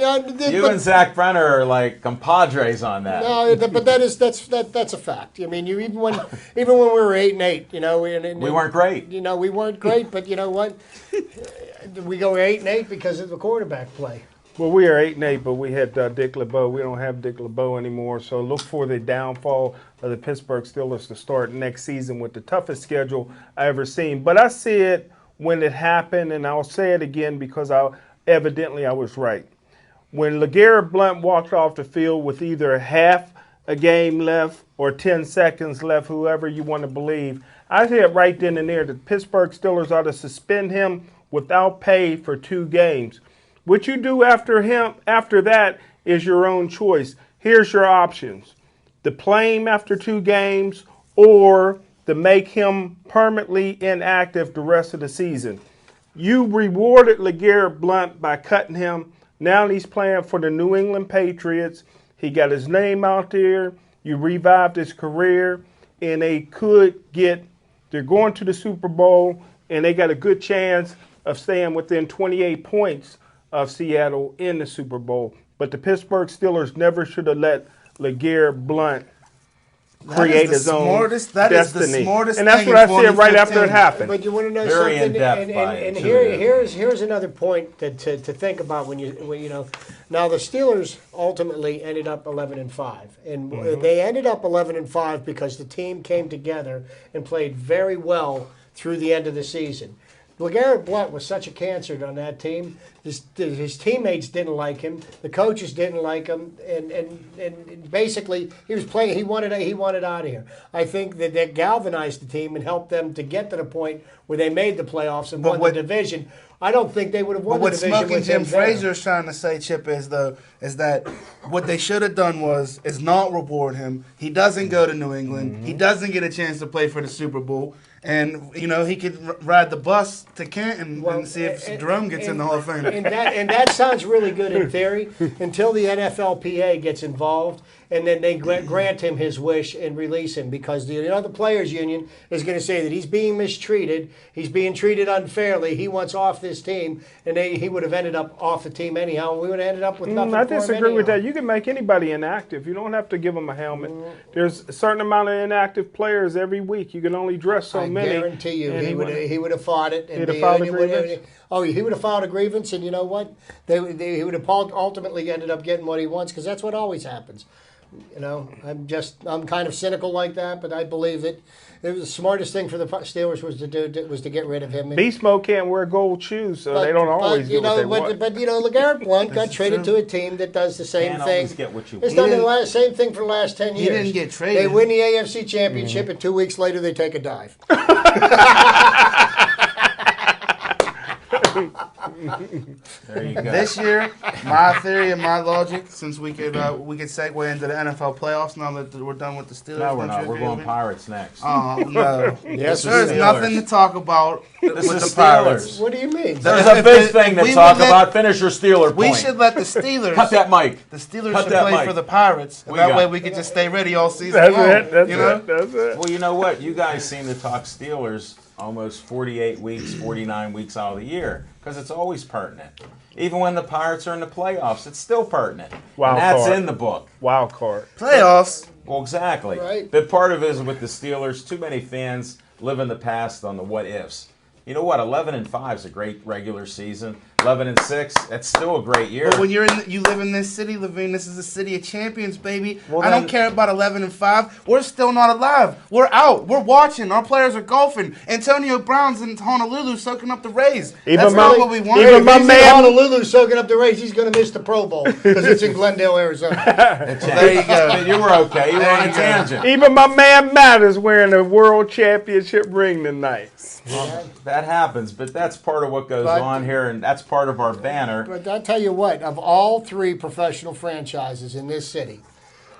[SPEAKER 1] You and Zach Brenner are like compadres on that.
[SPEAKER 2] No, but that's a fact. I mean, even when we were 8-8,
[SPEAKER 1] We weren't great.
[SPEAKER 2] We weren't great, but you know what? We go 8-8 because of the quarterback play.
[SPEAKER 4] Well, we are 8-8, but we had Dick LeBeau. We don't have Dick LeBeau anymore, so look for the downfall of the Pittsburgh Steelers to start next season with the toughest schedule I ever seen. But I see it when it happened, and I'll say it again because evidently I was right. When LeGarrette Blount walked off the field with either half a game left or 10 seconds left, whoever you want to believe, I said right then and there that Pittsburgh Steelers ought to suspend him without pay for 2 games. What you do after that is your own choice. Here's your options: to play him after 2 games or to make him permanently inactive the rest of the season. You rewarded LeGarrette Blount by cutting him. Now he's playing for the New England Patriots. He got his name out there. You revived his career, and they're going to the Super Bowl, and they got a good chance of staying within 28 points of Seattle in the Super Bowl. But the Pittsburgh Steelers never should have let LeGarrette Blount create his own destiny.
[SPEAKER 3] That is the smartest
[SPEAKER 4] and that's
[SPEAKER 3] thing
[SPEAKER 4] what I
[SPEAKER 3] in
[SPEAKER 4] said right after it
[SPEAKER 3] 2015.
[SPEAKER 4] happened.
[SPEAKER 2] But you want to know
[SPEAKER 1] Very
[SPEAKER 2] something?
[SPEAKER 1] in-depth by
[SPEAKER 2] And
[SPEAKER 1] intuitive.
[SPEAKER 2] here's another point to think about when now the Steelers ultimately ended up 11-5, and they ended up 11-5 because the team came together and played very well through the end of the season. LeGarrette Blount was such a cancer on that team. His teammates didn't like him. The coaches didn't like him, and basically he was playing. He wanted out of here. I think that galvanized the team and helped them to get to the point where they made the playoffs and won the division. I don't think they would have won the
[SPEAKER 3] What
[SPEAKER 2] division
[SPEAKER 3] Smoking
[SPEAKER 2] with
[SPEAKER 3] Jim
[SPEAKER 2] him there.
[SPEAKER 3] Frazier is trying to say, Chip, is that what they should have done is not reward him. He doesn't go to New England. He doesn't get a chance to play for the Super Bowl. And, he could ride the bus to Canton and see if Jerome gets in the Hall of Fame.
[SPEAKER 2] And that sounds really good in theory until the NFLPA gets involved, and then they grant him his wish and release him, because the Players Union is going to say that he's being mistreated, he's being treated unfairly, he wants off this team, and he would have ended up off the team anyhow, and we would have ended up with nothing
[SPEAKER 4] I
[SPEAKER 2] for him
[SPEAKER 4] disagree with
[SPEAKER 2] anyhow.
[SPEAKER 4] that. You can make anybody inactive. You don't have to give them a helmet. There's a certain amount of inactive players every week. You can only dress so
[SPEAKER 2] I
[SPEAKER 4] many.
[SPEAKER 2] guarantee you,
[SPEAKER 4] and
[SPEAKER 2] he would have fought it. And
[SPEAKER 4] He'd have filed a grievance?
[SPEAKER 2] He would have filed a grievance, and you know what? He would have ultimately ended up getting what he wants, because that's what always happens. You know, I'm kind of cynical like that, but I believe that it was the smartest thing for the Steelers was to get rid of him.
[SPEAKER 4] Beast Mode can't wear gold shoes, so they don't always get what they want.
[SPEAKER 2] But LeGarrette Blount got traded to a team that does the same
[SPEAKER 1] Can't
[SPEAKER 2] thing.
[SPEAKER 1] always get what you
[SPEAKER 2] It's
[SPEAKER 1] want.
[SPEAKER 2] done the same thing for the last 10 years.
[SPEAKER 3] He didn't get traded.
[SPEAKER 2] They win the AFC Championship, and 2 weeks later they take a dive.
[SPEAKER 1] There you go.
[SPEAKER 3] This year, my theory and my logic, since we could segue into the NFL playoffs now that we're done with the Steelers.
[SPEAKER 1] No, we're not. We're going Pirates next.
[SPEAKER 3] Oh no!
[SPEAKER 2] Yes,
[SPEAKER 3] There's
[SPEAKER 1] Steelers.
[SPEAKER 3] nothing to talk about
[SPEAKER 1] This
[SPEAKER 3] with
[SPEAKER 1] is
[SPEAKER 3] the Pirates.
[SPEAKER 1] Steelers.
[SPEAKER 2] What do you mean?
[SPEAKER 1] There's
[SPEAKER 3] If
[SPEAKER 1] a big
[SPEAKER 3] it-
[SPEAKER 1] thing
[SPEAKER 3] if
[SPEAKER 1] to
[SPEAKER 3] we
[SPEAKER 1] talk
[SPEAKER 3] would let-
[SPEAKER 1] about. Finish your Steeler
[SPEAKER 3] We
[SPEAKER 1] point.
[SPEAKER 3] should let the Steelers
[SPEAKER 1] Cut that mic.
[SPEAKER 3] The Steelers
[SPEAKER 1] Cut
[SPEAKER 3] should
[SPEAKER 1] that
[SPEAKER 3] play
[SPEAKER 1] mic.
[SPEAKER 3] for the Pirates. And
[SPEAKER 1] We
[SPEAKER 3] that
[SPEAKER 1] got
[SPEAKER 3] way
[SPEAKER 1] it.
[SPEAKER 3] we could just stay ready all season
[SPEAKER 4] That's
[SPEAKER 3] long.
[SPEAKER 4] it. That's
[SPEAKER 3] you know?
[SPEAKER 4] it. That's it.
[SPEAKER 1] Well, you know what? You guys seem to talk Steelers almost 48 weeks, 49 weeks out of the year because it's always pertinent. Even when the Pirates are in the playoffs, it's still pertinent.
[SPEAKER 4] Wild
[SPEAKER 1] And that's
[SPEAKER 4] card.
[SPEAKER 1] in the book.
[SPEAKER 4] Wild card.
[SPEAKER 3] Playoffs.
[SPEAKER 1] Well, exactly.
[SPEAKER 2] Right.
[SPEAKER 1] But part of it is with the Steelers, too many fans live in the past on the what ifs. You know what? 11-5 is a great regular season. 11-6, that's still a great year.
[SPEAKER 3] But when you live in this city, Levine, this is a city of champions, baby.
[SPEAKER 1] Well,
[SPEAKER 3] I don't
[SPEAKER 1] then-
[SPEAKER 3] care about 11-5. We're still not alive. We're out. We're watching. Our players are golfing. Antonio Brown's in Honolulu soaking up the Rays.
[SPEAKER 4] Even
[SPEAKER 3] That's
[SPEAKER 4] my-
[SPEAKER 3] not what we want.
[SPEAKER 4] even my
[SPEAKER 2] He's in
[SPEAKER 4] man-
[SPEAKER 2] Honolulu soaking up the race. He's going to miss the Pro Bowl because it's in Glendale, Arizona.
[SPEAKER 3] There you go.
[SPEAKER 1] You were okay. You were on a
[SPEAKER 3] There you go.
[SPEAKER 1] tangent.
[SPEAKER 4] Even my man Matt is wearing a world championship ring tonight.
[SPEAKER 1] That happens, but that's part of what goes
[SPEAKER 2] But-
[SPEAKER 1] on here, and that's part of our banner.
[SPEAKER 2] But I'll tell you what, of all three professional franchises in this city,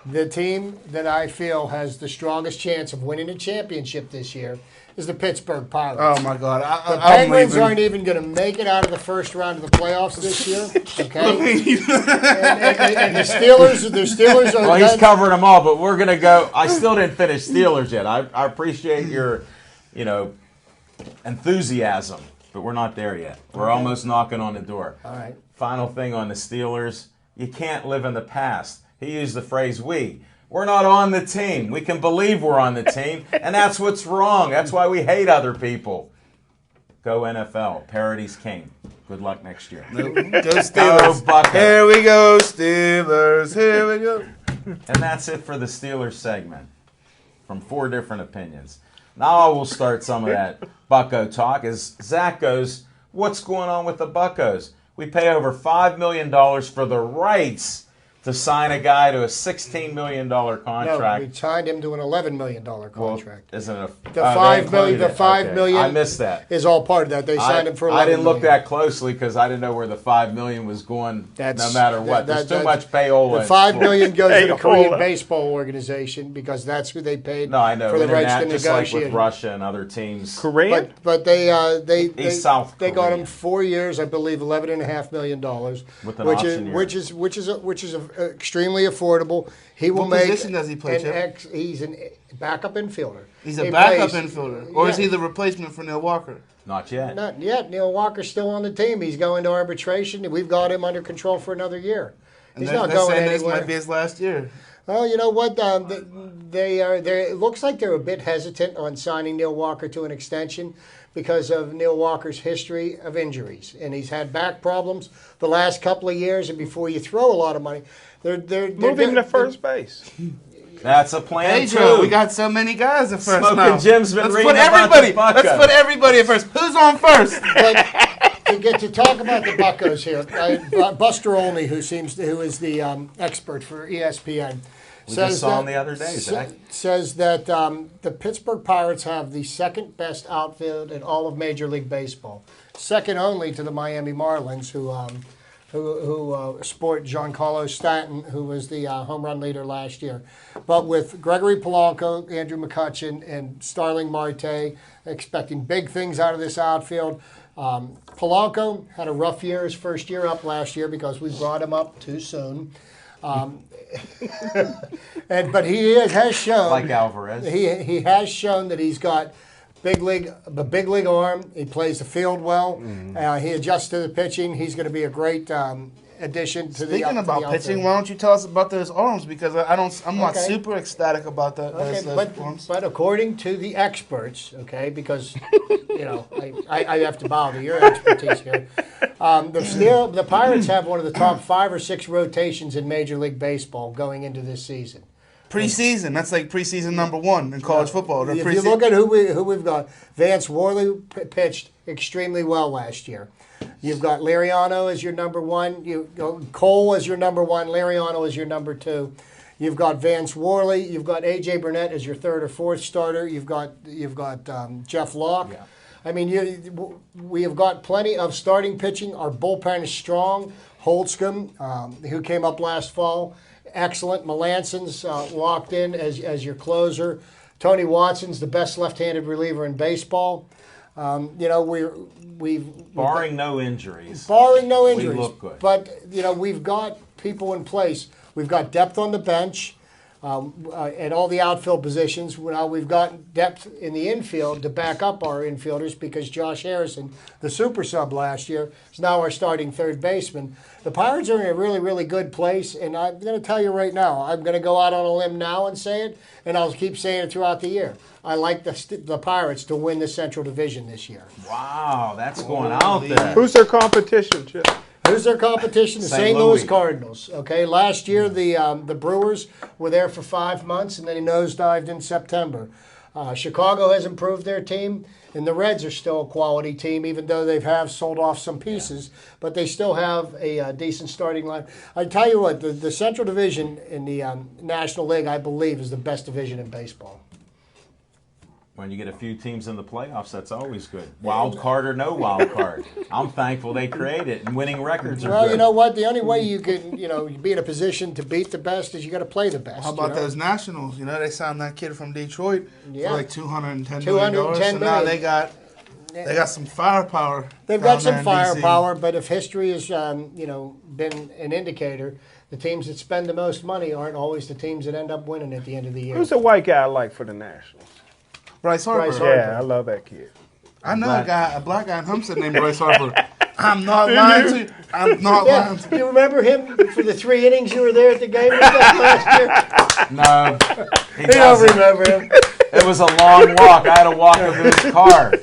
[SPEAKER 2] the team that I feel has the strongest chance of winning a championship this year is the Pittsburgh Pirates.
[SPEAKER 3] Oh my God!
[SPEAKER 2] The
[SPEAKER 3] I'm
[SPEAKER 2] Penguins
[SPEAKER 3] leaving.
[SPEAKER 2] aren't even going to make it out of the first round of the playoffs this year. Okay, and the Steelers are.
[SPEAKER 1] Well, he's covering them all, but we're going to go. I still didn't finish Steelers yet. I appreciate your, enthusiasm, but we're not there yet. We're almost knocking on the door.
[SPEAKER 2] All right.
[SPEAKER 1] Final thing on the Steelers, you can't live in the past. He used the phrase we. We're not on the team. We can believe we're on the team, and that's what's wrong. That's why we hate other people. Go NFL. Parody's king. Good luck next year.
[SPEAKER 3] Go Steelers.
[SPEAKER 1] Buckeye.
[SPEAKER 3] Here we go, Steelers. Here we go.
[SPEAKER 1] And that's it for the Steelers segment from 4 different opinions. Now we'll start some of that Bucko talk. As Zach goes, what's going on with the Buccos? We pay over $5 million for the rights to sign a guy to a $16 million
[SPEAKER 2] No,
[SPEAKER 1] contract.
[SPEAKER 2] we signed him to an $11 million
[SPEAKER 1] Well,
[SPEAKER 2] contract.
[SPEAKER 1] isn't it a
[SPEAKER 2] The
[SPEAKER 1] they
[SPEAKER 2] $5 million.
[SPEAKER 1] included
[SPEAKER 2] The
[SPEAKER 1] it.
[SPEAKER 2] $5
[SPEAKER 1] Okay.
[SPEAKER 2] million
[SPEAKER 1] I missed that.
[SPEAKER 2] is all part of that. They signed him for $11
[SPEAKER 1] I didn't look
[SPEAKER 2] million.
[SPEAKER 1] that closely because I didn't know where the $5 million was going. No matter what, there's too
[SPEAKER 2] that-
[SPEAKER 1] much payola.
[SPEAKER 2] The $5 million goes to the Korean
[SPEAKER 4] Payola.
[SPEAKER 2] Baseball Organization because that's who they paid
[SPEAKER 1] No, I know.
[SPEAKER 2] for the rights to
[SPEAKER 1] Just like
[SPEAKER 2] negotiate.
[SPEAKER 1] with Russia and other teams.
[SPEAKER 4] Korean?
[SPEAKER 2] But they
[SPEAKER 1] South
[SPEAKER 2] they got
[SPEAKER 1] Korean.
[SPEAKER 2] him 4 years, I believe, $11.5 million,
[SPEAKER 1] With an
[SPEAKER 2] which
[SPEAKER 1] option
[SPEAKER 2] is
[SPEAKER 1] year.
[SPEAKER 2] which is extremely affordable. He will
[SPEAKER 3] What
[SPEAKER 2] make.
[SPEAKER 3] position does he play, Chip?
[SPEAKER 2] He's a backup infielder.
[SPEAKER 3] He's a
[SPEAKER 2] He
[SPEAKER 3] backup
[SPEAKER 2] plays-
[SPEAKER 3] infielder, or is
[SPEAKER 2] yeah.
[SPEAKER 3] he the replacement for Neil Walker?
[SPEAKER 1] Not yet.
[SPEAKER 2] Not yet. Neil Walker's still on the team. He's going to arbitration. We've got him under control for another year.
[SPEAKER 3] And
[SPEAKER 2] He's
[SPEAKER 3] they're-
[SPEAKER 2] not
[SPEAKER 3] they're
[SPEAKER 2] going
[SPEAKER 3] saying this
[SPEAKER 2] anywhere.
[SPEAKER 3] might be his last year.
[SPEAKER 2] Well, you know what? They are. It looks like they're a bit hesitant on signing Neil Walker to an extension because of Neil Walker's history of injuries, and he's had back problems the last couple of years. And before you throw a lot of money, they're
[SPEAKER 4] Move him to first base.
[SPEAKER 1] That's a plan
[SPEAKER 3] Pedro,
[SPEAKER 1] too.
[SPEAKER 3] we got so many guys at first
[SPEAKER 1] Smoking
[SPEAKER 3] now.
[SPEAKER 1] Jim's been
[SPEAKER 3] let's
[SPEAKER 1] reading
[SPEAKER 3] put
[SPEAKER 1] about
[SPEAKER 3] everybody.
[SPEAKER 1] the Buccos.
[SPEAKER 3] Let's put everybody at first. Who's on first?
[SPEAKER 2] But to get to talk about the Buccos here, Buster Olney, who is the expert for ESPN,
[SPEAKER 1] We just saw him the other day, Zach.
[SPEAKER 2] says that the Pittsburgh Pirates have the second best outfield in all of Major League Baseball, second only to the Miami Marlins, who sport Giancarlo Stanton, who was the home run leader last year. But with Gregory Polanco, Andrew McCutchen, and Starling Marte, expecting big things out of this outfield. Polanco had a rough year his first year up last year because we brought him up too soon. But he has shown,
[SPEAKER 1] Like Alvarez.
[SPEAKER 2] he has shown that he's got the big league arm. He plays the field well. He adjusts to the pitching. He's going to be a great addition to the
[SPEAKER 3] Speaking
[SPEAKER 2] to
[SPEAKER 3] about
[SPEAKER 2] the
[SPEAKER 3] pitching,
[SPEAKER 2] outfield.
[SPEAKER 3] why don't you tell us about those arms? Because I'm not
[SPEAKER 2] Okay.
[SPEAKER 3] super ecstatic about that.
[SPEAKER 2] Okay,
[SPEAKER 3] those arms.
[SPEAKER 2] but according to the experts, okay, because I have to bow to your expertise here. The Pirates have one of the top 5 or 6 rotations in Major League Baseball going into this season.
[SPEAKER 3] Preseason, that's like preseason number 1 in college football. The
[SPEAKER 2] If you
[SPEAKER 3] preseason-
[SPEAKER 2] look at who we've got, Vance Worley pitched extremely well last year. You've got Liriano as your number 1. You go Cole as your number 1. Liriano as your number 2. You've got Vance Worley. You've got A.J. Burnett as your 3rd or 4th starter. You've got Jeff Locke.
[SPEAKER 1] Yeah.
[SPEAKER 2] I mean, we have got plenty of starting pitching. Our bullpen is strong. Holtzcomb, who came up last fall, excellent. Melanson's locked in as your closer. Tony Watson's the best left-handed reliever in baseball.
[SPEAKER 1] Barring no injuries.
[SPEAKER 2] Barring no injuries.
[SPEAKER 1] look good.
[SPEAKER 2] But, we've got people in place. We've got depth on the bench at all the outfield positions. Now we've got depth in the infield to back up our infielders because Josh Harrison, the super sub last year, is now our starting third baseman. The Pirates are in a really, really good place, and I'm going to tell you right now, I'm going to go out on a limb now and say it, and I'll keep saying it throughout the year. I like the Pirates to win the Central Division this year.
[SPEAKER 1] Wow, that's going out there.
[SPEAKER 4] Who's their competition, Chip?
[SPEAKER 2] Who's their competition? The St. Louis Cardinals. Okay, last year the Brewers were there for 5 months and then he nosedived in September. Chicago has improved their team, and the Reds are still a quality team, even though they have sold off some pieces. But they still have a decent starting line. I tell you what, the Central Division in the National League, I believe, is the best division in baseball.
[SPEAKER 1] When you get a few teams in the playoffs, that's always good. Wild card or no wild card. I'm thankful they create it, and winning records are
[SPEAKER 2] Well,
[SPEAKER 1] good.
[SPEAKER 2] you know what? The only way you can, be in a position to beat the best is you got to play the best.
[SPEAKER 3] How about those Nationals? They signed that kid from Detroit
[SPEAKER 2] Yeah.
[SPEAKER 3] for like $210 million.
[SPEAKER 2] $210
[SPEAKER 3] So now
[SPEAKER 2] million.
[SPEAKER 3] they got some firepower.
[SPEAKER 2] They've
[SPEAKER 3] down
[SPEAKER 2] got some
[SPEAKER 3] there in DC.
[SPEAKER 2] firepower, but if history has, been an indicator, the teams that spend the most money aren't always the teams that end up winning at the end of the year.
[SPEAKER 4] Who's the white guy I like for the Nationals?
[SPEAKER 3] Bryce Harper.
[SPEAKER 2] Bryce Harper.
[SPEAKER 4] Yeah, I love that kid.
[SPEAKER 3] I know a black guy in Homestead named Bryce Harper. I'm not lying to you. I'm not lying to
[SPEAKER 2] Yeah, you remember him for the 3 innings you were there at the game with us last year?
[SPEAKER 1] No, he
[SPEAKER 2] You don't
[SPEAKER 1] doesn't.
[SPEAKER 2] remember him.
[SPEAKER 1] It was a long walk. I had to walk him to his car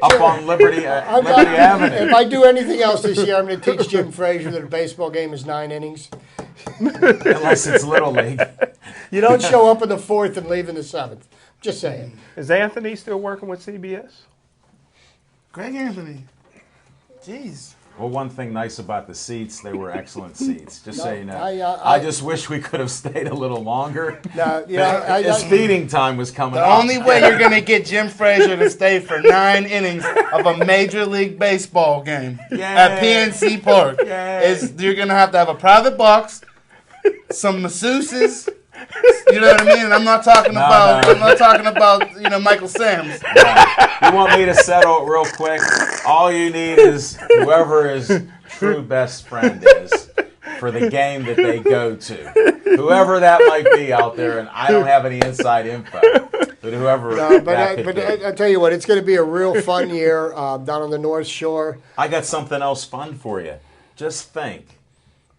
[SPEAKER 1] up on Liberty Avenue.
[SPEAKER 2] If I do anything else this year, I'm going to teach Jim Frazier that a baseball game is 9 innings.
[SPEAKER 1] Unless it's Little League.
[SPEAKER 2] You don't show up in the 4th and leave in the 7th. Just saying.
[SPEAKER 4] Is Anthony still working with CBS?
[SPEAKER 3] Greg Anthony. Jeez.
[SPEAKER 1] Well, one thing nice about the seats, they were excellent seats. Just so you know.
[SPEAKER 2] I-
[SPEAKER 1] I just wish we could have stayed a little longer.
[SPEAKER 2] No,
[SPEAKER 1] His feeding time was coming
[SPEAKER 3] The
[SPEAKER 1] up.
[SPEAKER 3] only way you're going to get Jim Frazier to stay for 9 innings of a Major League Baseball game at PNC Park
[SPEAKER 1] Yay.
[SPEAKER 3] is you're going to have a private box, some masseuses. You know what I mean? And I'm not talking about.
[SPEAKER 1] no.
[SPEAKER 3] I'm not talking about Michael Sam's.
[SPEAKER 1] You want me to settle it real quick? All you need is whoever his true best friend is for the game that they go to. Whoever that might be out there, and I don't have any inside info. But whoever that could be.
[SPEAKER 2] I tell you what, it's going to be a real fun year down on the North Shore.
[SPEAKER 1] I got something else fun for you. Just think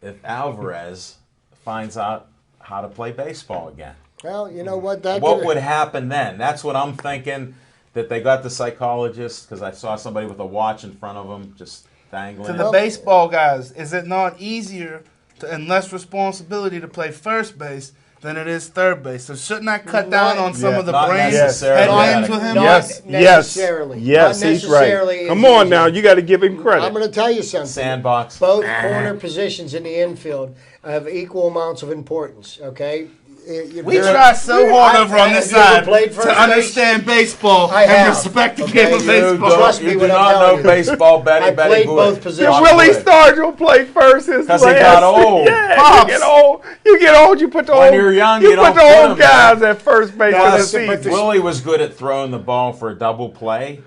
[SPEAKER 1] if Alvarez finds out how to play baseball again.
[SPEAKER 2] Well, you know what?
[SPEAKER 1] What would happen then? That's what I'm thinking, that they got the psychologist, because I saw somebody with a watch in front of them just dangling.
[SPEAKER 3] To the baseball guys, is it not easier and less responsibility to play first base than it is third base? So shouldn't that cut down on some of the
[SPEAKER 1] Not
[SPEAKER 3] brain
[SPEAKER 1] necessarily.
[SPEAKER 3] headwinds with him?
[SPEAKER 2] Not
[SPEAKER 4] Yes,
[SPEAKER 2] necessarily.
[SPEAKER 4] yes,
[SPEAKER 2] Not
[SPEAKER 4] he's right.
[SPEAKER 2] necessarily
[SPEAKER 4] Come
[SPEAKER 2] is
[SPEAKER 4] on
[SPEAKER 2] easy.
[SPEAKER 4] now, you got to give him credit.
[SPEAKER 2] I'm going to tell you something.
[SPEAKER 1] Sandbox.
[SPEAKER 2] Both corner positions in the infield have equal amounts of importance, okay?
[SPEAKER 3] We try so hard over on this
[SPEAKER 2] Have you ever
[SPEAKER 3] side
[SPEAKER 2] played first
[SPEAKER 3] to understand baseball
[SPEAKER 2] I
[SPEAKER 3] and
[SPEAKER 2] have.
[SPEAKER 3] respect the
[SPEAKER 2] Okay,
[SPEAKER 3] game of
[SPEAKER 2] you
[SPEAKER 3] baseball.
[SPEAKER 2] Trust me
[SPEAKER 1] You
[SPEAKER 2] when
[SPEAKER 1] do
[SPEAKER 2] I'm
[SPEAKER 1] not
[SPEAKER 2] telling
[SPEAKER 1] know
[SPEAKER 2] you.
[SPEAKER 1] baseball, Betty.
[SPEAKER 2] I
[SPEAKER 1] Betty
[SPEAKER 2] played
[SPEAKER 1] Boyd.
[SPEAKER 2] both positions.
[SPEAKER 4] Did
[SPEAKER 1] Not
[SPEAKER 4] Willie
[SPEAKER 1] good.
[SPEAKER 4] Stargell play first his
[SPEAKER 1] 'Cause he
[SPEAKER 4] last?
[SPEAKER 1] got old.
[SPEAKER 4] Yeah,
[SPEAKER 3] Pops.
[SPEAKER 4] you get old. You get old. You put the
[SPEAKER 1] When
[SPEAKER 4] old.
[SPEAKER 1] you're young,
[SPEAKER 4] you
[SPEAKER 1] you don't
[SPEAKER 4] put the
[SPEAKER 1] put
[SPEAKER 4] old
[SPEAKER 1] him
[SPEAKER 4] guys
[SPEAKER 1] there.
[SPEAKER 4] at first base
[SPEAKER 2] No,
[SPEAKER 4] for the
[SPEAKER 2] but
[SPEAKER 4] season.
[SPEAKER 2] the-
[SPEAKER 1] Willie was good at throwing the ball for a double play,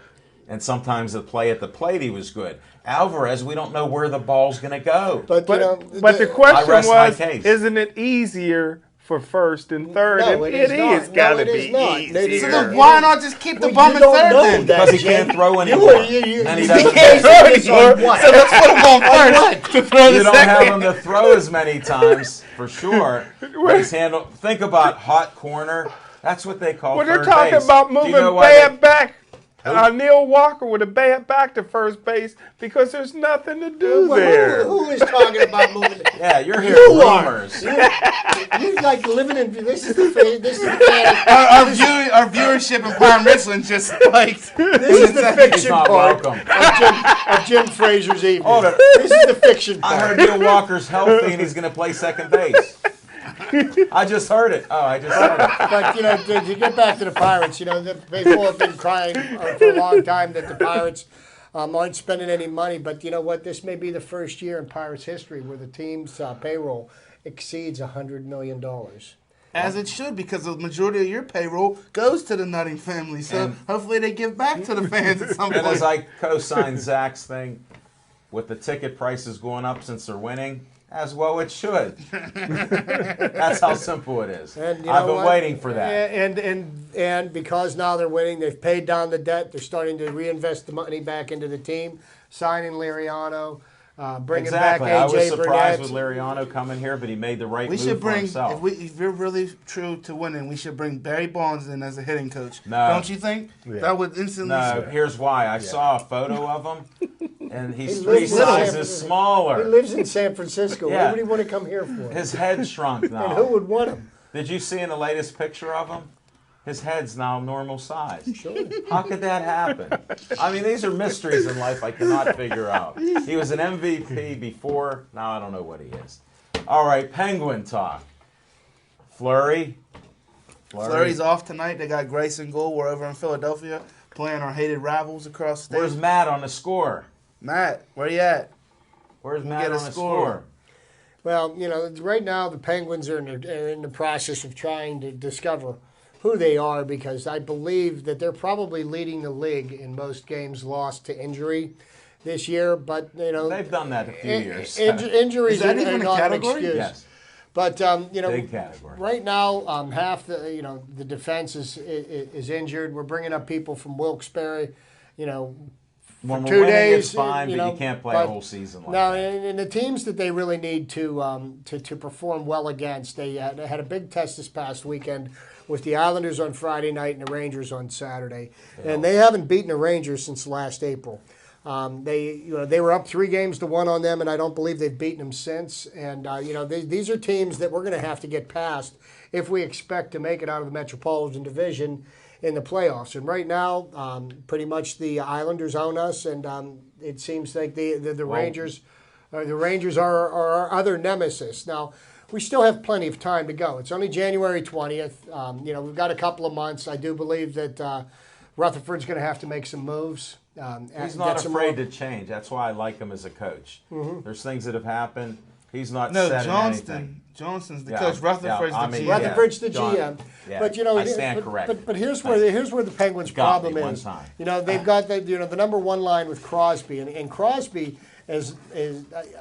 [SPEAKER 1] and sometimes the play at the plate he was good. Alvarez, we don't know where the ball's going to go.
[SPEAKER 2] But, you know,
[SPEAKER 4] But the
[SPEAKER 1] I
[SPEAKER 4] question
[SPEAKER 1] rest my
[SPEAKER 4] was,
[SPEAKER 1] case.
[SPEAKER 4] isn't it easier for first and third?
[SPEAKER 2] No,
[SPEAKER 4] and
[SPEAKER 2] it is not.
[SPEAKER 4] it's got to
[SPEAKER 2] No, it
[SPEAKER 4] be
[SPEAKER 2] is not.
[SPEAKER 4] easier.
[SPEAKER 3] So then why not just keep the
[SPEAKER 2] Well,
[SPEAKER 3] bum
[SPEAKER 2] you
[SPEAKER 3] at
[SPEAKER 2] don't
[SPEAKER 3] third
[SPEAKER 2] know
[SPEAKER 3] then?
[SPEAKER 2] that.
[SPEAKER 1] Because he can't throw
[SPEAKER 2] You-
[SPEAKER 1] anymore.
[SPEAKER 2] you-
[SPEAKER 1] And he
[SPEAKER 2] you
[SPEAKER 1] doesn't
[SPEAKER 3] can't
[SPEAKER 2] base
[SPEAKER 3] throw
[SPEAKER 2] this
[SPEAKER 3] anymore.
[SPEAKER 2] on what?
[SPEAKER 3] So let's put him on first to throw
[SPEAKER 1] You
[SPEAKER 3] the
[SPEAKER 1] don't have him
[SPEAKER 3] second.
[SPEAKER 1] to throw as many times, for sure. But he's handled. Think about hot corner. That's what they call
[SPEAKER 4] Well, they're
[SPEAKER 1] third
[SPEAKER 4] talking
[SPEAKER 1] base.
[SPEAKER 4] about
[SPEAKER 1] Do you
[SPEAKER 4] moving
[SPEAKER 1] know why
[SPEAKER 4] Bam back. Neil Walker with a bad back to first base because there's nothing to do there.
[SPEAKER 2] Who is talking about moving?
[SPEAKER 1] Yeah, you're hearing rumors.
[SPEAKER 2] You're like living in. This is the
[SPEAKER 3] Our viewership in Pine Richland just spiked.
[SPEAKER 2] this is the
[SPEAKER 1] He's
[SPEAKER 2] fiction
[SPEAKER 1] not
[SPEAKER 2] part
[SPEAKER 1] welcome.
[SPEAKER 2] of Jim Frazier's evening.
[SPEAKER 1] Hold it.
[SPEAKER 2] This is the fiction
[SPEAKER 1] I
[SPEAKER 2] part.
[SPEAKER 1] heard Neil Walker's healthy and he's going to play second base. I just heard it. Oh, I just heard it.
[SPEAKER 2] But to get back to the Pirates, people have been crying for a long time that the Pirates aren't spending any money. But you know what? This may be the first year in Pirates history where the team's payroll exceeds $100 million.
[SPEAKER 3] As it should, because the majority of your payroll goes to the Nutting family. So
[SPEAKER 1] And-
[SPEAKER 3] hopefully they give back to the fans at some
[SPEAKER 1] And
[SPEAKER 3] point.
[SPEAKER 1] as I co-sign Zach's thing, with the ticket prices going up since they're winning, as well it should. That's how simple it is.
[SPEAKER 2] And you
[SPEAKER 1] I've
[SPEAKER 2] know
[SPEAKER 1] been
[SPEAKER 2] what?
[SPEAKER 1] waiting for that.
[SPEAKER 2] And because now they're winning, they've paid down the debt. They're starting to reinvest the money back into the team, signing Liriano, bringing
[SPEAKER 1] Exactly.
[SPEAKER 2] back
[SPEAKER 1] I was
[SPEAKER 2] AJ
[SPEAKER 1] surprised with
[SPEAKER 2] Burnett.
[SPEAKER 1] Liriano coming here, but he made the right
[SPEAKER 3] we
[SPEAKER 1] move
[SPEAKER 3] should
[SPEAKER 1] for
[SPEAKER 3] bring,
[SPEAKER 1] himself.
[SPEAKER 3] if you're really true to winning, we should bring Barry Bonds in as a hitting coach.
[SPEAKER 1] No.
[SPEAKER 3] Don't you think?
[SPEAKER 4] Yeah.
[SPEAKER 3] That would instantly.
[SPEAKER 1] No, here's why. I saw a photo of him, and he's
[SPEAKER 2] He
[SPEAKER 1] three
[SPEAKER 2] lives in San
[SPEAKER 1] sizes
[SPEAKER 2] Francisco. He
[SPEAKER 1] smaller.
[SPEAKER 2] lives in San Francisco.
[SPEAKER 1] Yeah.
[SPEAKER 2] What would he want to come here for?
[SPEAKER 1] His head shrunk
[SPEAKER 2] And who
[SPEAKER 1] now.
[SPEAKER 2] would want him?
[SPEAKER 1] Did you see in the latest picture of him? His head's now normal size.
[SPEAKER 2] Sure.
[SPEAKER 1] How could that happen? I mean, these are mysteries in life I cannot figure out. He was an MVP before. Now I don't know what he is. All right, Penguin talk. Fleury.
[SPEAKER 3] Flurry's off tonight. They got Grayson goal. We're over in Philadelphia playing our hated rivals across the state.
[SPEAKER 1] Where's Matt on the score?
[SPEAKER 3] Matt? Where you at?
[SPEAKER 1] Where's Matt
[SPEAKER 3] get a
[SPEAKER 1] on the
[SPEAKER 3] score.
[SPEAKER 1] score?
[SPEAKER 2] Well, right now the Penguins are in the process of trying to discover who they are, because I believe that they're probably leading the league in most games lost to injury this year. But
[SPEAKER 1] They've done that a few years.
[SPEAKER 2] injuries
[SPEAKER 3] Is that
[SPEAKER 2] are
[SPEAKER 3] even a
[SPEAKER 2] not an
[SPEAKER 3] category?
[SPEAKER 2] excuse.
[SPEAKER 1] Yes,
[SPEAKER 2] But
[SPEAKER 1] big category.
[SPEAKER 2] right now, half the defense is injured. We're bringing up people from Wilkes-Barre,
[SPEAKER 1] When we're
[SPEAKER 2] 2
[SPEAKER 1] winning,
[SPEAKER 2] days,
[SPEAKER 1] it's fine,
[SPEAKER 2] you
[SPEAKER 1] but
[SPEAKER 2] know,
[SPEAKER 1] you can't play
[SPEAKER 2] but-
[SPEAKER 1] a whole season like
[SPEAKER 2] No,
[SPEAKER 1] that.
[SPEAKER 2] and the teams that they really need to perform well against, they had a big test this past weekend with the Islanders on Friday night and the Rangers on Saturday, and they haven't beaten the Rangers since last April. They were up 3-1 on them, and I don't believe they've beaten them since. And these are teams that we're going to have to get past if we expect to make it out of the Metropolitan Division in the playoffs. And right now, pretty much the Islanders own us, and it seems like the Rangers, the Rangers are our other nemesis. Now, we still have plenty of time to go. It's only January 20th. We've got a couple of months. I do believe that Rutherford's going to have to make some moves.
[SPEAKER 1] He's not afraid to change. That's why I like him as a coach.
[SPEAKER 2] Mm-hmm.
[SPEAKER 1] There's things that have happened. He's not
[SPEAKER 3] No,
[SPEAKER 1] set in anything.
[SPEAKER 3] Johnston's the
[SPEAKER 1] Yeah,
[SPEAKER 3] coach. Rutherford's
[SPEAKER 1] yeah, I
[SPEAKER 3] the
[SPEAKER 1] mean,
[SPEAKER 3] GM.
[SPEAKER 1] yeah.
[SPEAKER 2] Rutherford's the
[SPEAKER 1] John-
[SPEAKER 2] GM,
[SPEAKER 1] yeah,
[SPEAKER 2] but
[SPEAKER 1] I stand corrected.
[SPEAKER 2] But here's where the Penguins'
[SPEAKER 1] Got me
[SPEAKER 2] problem
[SPEAKER 1] one
[SPEAKER 2] is.
[SPEAKER 1] time.
[SPEAKER 2] They've got the number one line with Crosby, and Crosby is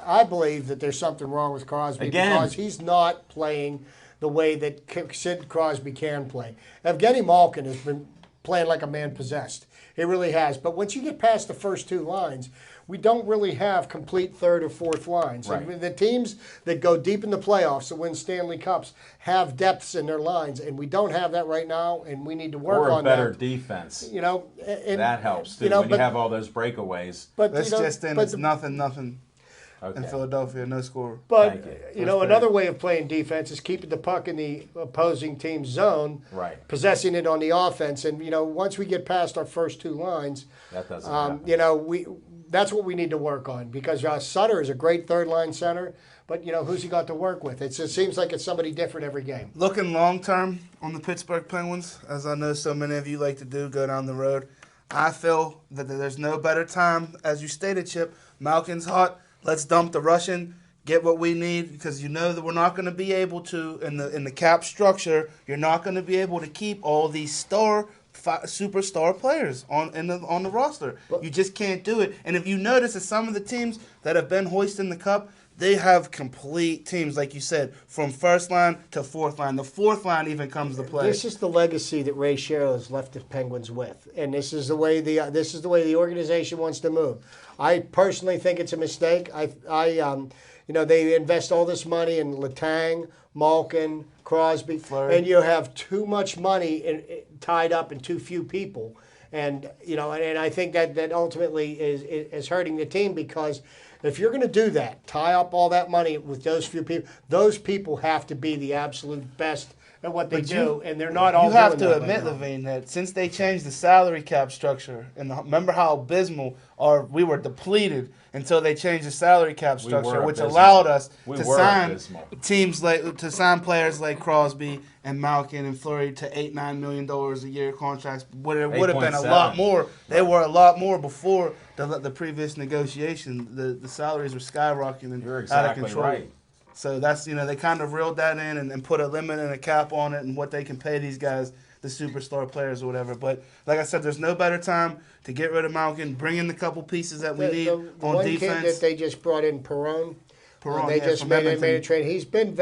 [SPEAKER 2] I believe that there's something wrong with Crosby
[SPEAKER 1] Again.
[SPEAKER 2] because he's not playing the way that Sid Crosby can play. Evgeny Malkin has been playing like a man possessed. It really has. But once you get past the first two lines, we don't really have complete third or fourth lines.
[SPEAKER 1] Right.
[SPEAKER 2] And the teams that go deep in the playoffs and win Stanley Cups have depths in their lines, and we don't have that right now, and we need to work
[SPEAKER 1] Or a
[SPEAKER 2] on
[SPEAKER 1] better
[SPEAKER 2] that.
[SPEAKER 1] defense.
[SPEAKER 2] And,
[SPEAKER 1] That helps too.
[SPEAKER 2] when
[SPEAKER 1] when you have all those breakaways.
[SPEAKER 2] but
[SPEAKER 3] That's just in.
[SPEAKER 2] but
[SPEAKER 3] It's
[SPEAKER 2] the-
[SPEAKER 3] nothing
[SPEAKER 1] Okay.
[SPEAKER 3] in Philadelphia. No score.
[SPEAKER 2] But
[SPEAKER 1] Thank you.
[SPEAKER 2] another way of playing defense is keeping the puck in the opposing team's zone,
[SPEAKER 1] Right.
[SPEAKER 2] possessing it on the offense. And once we get past our first two lines,
[SPEAKER 1] That doesn't happen.
[SPEAKER 2] that's what we need to work on, because Sutter is a great third line center, but who's he got to work with? It seems like it's somebody different every game.
[SPEAKER 3] Looking long term on the Pittsburgh Penguins, as I know so many of you like to do, go down the road. I feel that there's no better time, as you stated, Chip. Malkin's hot. Let's dump the Russian, get what we need, because that we're not going to be able to in the cap structure. You're not going to be able to keep all these superstar players on the roster. You just can't do it. And if you notice that some of the teams that have been hoisting the cup, they have complete teams, like you said, from first line to fourth line. The fourth line even comes to play.
[SPEAKER 2] This is the legacy that Ray Shero has left the Penguins with, and this is the way the organization wants to move. I personally think it's a mistake. They invest all this money in Letang, Malkin, Crosby,
[SPEAKER 3] Fleury.
[SPEAKER 2] and you have too much money tied up in too few people. And and I think that ultimately is hurting the team, because if you're going to do that, tie up all that money with those few people, those people have to be the absolute best at what they do, and they're not all.
[SPEAKER 3] You have
[SPEAKER 2] doing
[SPEAKER 3] to
[SPEAKER 2] that
[SPEAKER 3] admit,
[SPEAKER 2] right now.
[SPEAKER 3] Levine, that since they changed the salary cap structure, and remember how abysmal we were depleted until they changed the salary cap
[SPEAKER 1] We
[SPEAKER 3] structure,
[SPEAKER 1] were
[SPEAKER 3] which
[SPEAKER 1] abysmal.
[SPEAKER 3] allowed us
[SPEAKER 1] We
[SPEAKER 3] to
[SPEAKER 1] were
[SPEAKER 3] sign
[SPEAKER 1] abysmal.
[SPEAKER 3] players like Crosby and Malkin and Fleury to $8-9 million a year contracts. Would have been a
[SPEAKER 1] 8.7.
[SPEAKER 3] lot more. They were a lot more before the previous negotiation. The salaries were skyrocketing
[SPEAKER 1] You're
[SPEAKER 3] out of
[SPEAKER 1] exactly
[SPEAKER 3] control.
[SPEAKER 1] right.
[SPEAKER 3] So that's, they kind of reeled that in and put a limit and a cap on it and what they can pay these guys, the superstar players or whatever. But like I said, there's no better time to get rid of Malkin, bring in the couple pieces that we need
[SPEAKER 2] The
[SPEAKER 3] on
[SPEAKER 2] one
[SPEAKER 3] defense.
[SPEAKER 2] kid that they just brought in, Perron. They
[SPEAKER 3] yeah,
[SPEAKER 2] just
[SPEAKER 3] from
[SPEAKER 2] made
[SPEAKER 3] Edmonton.
[SPEAKER 2] a trade. He's been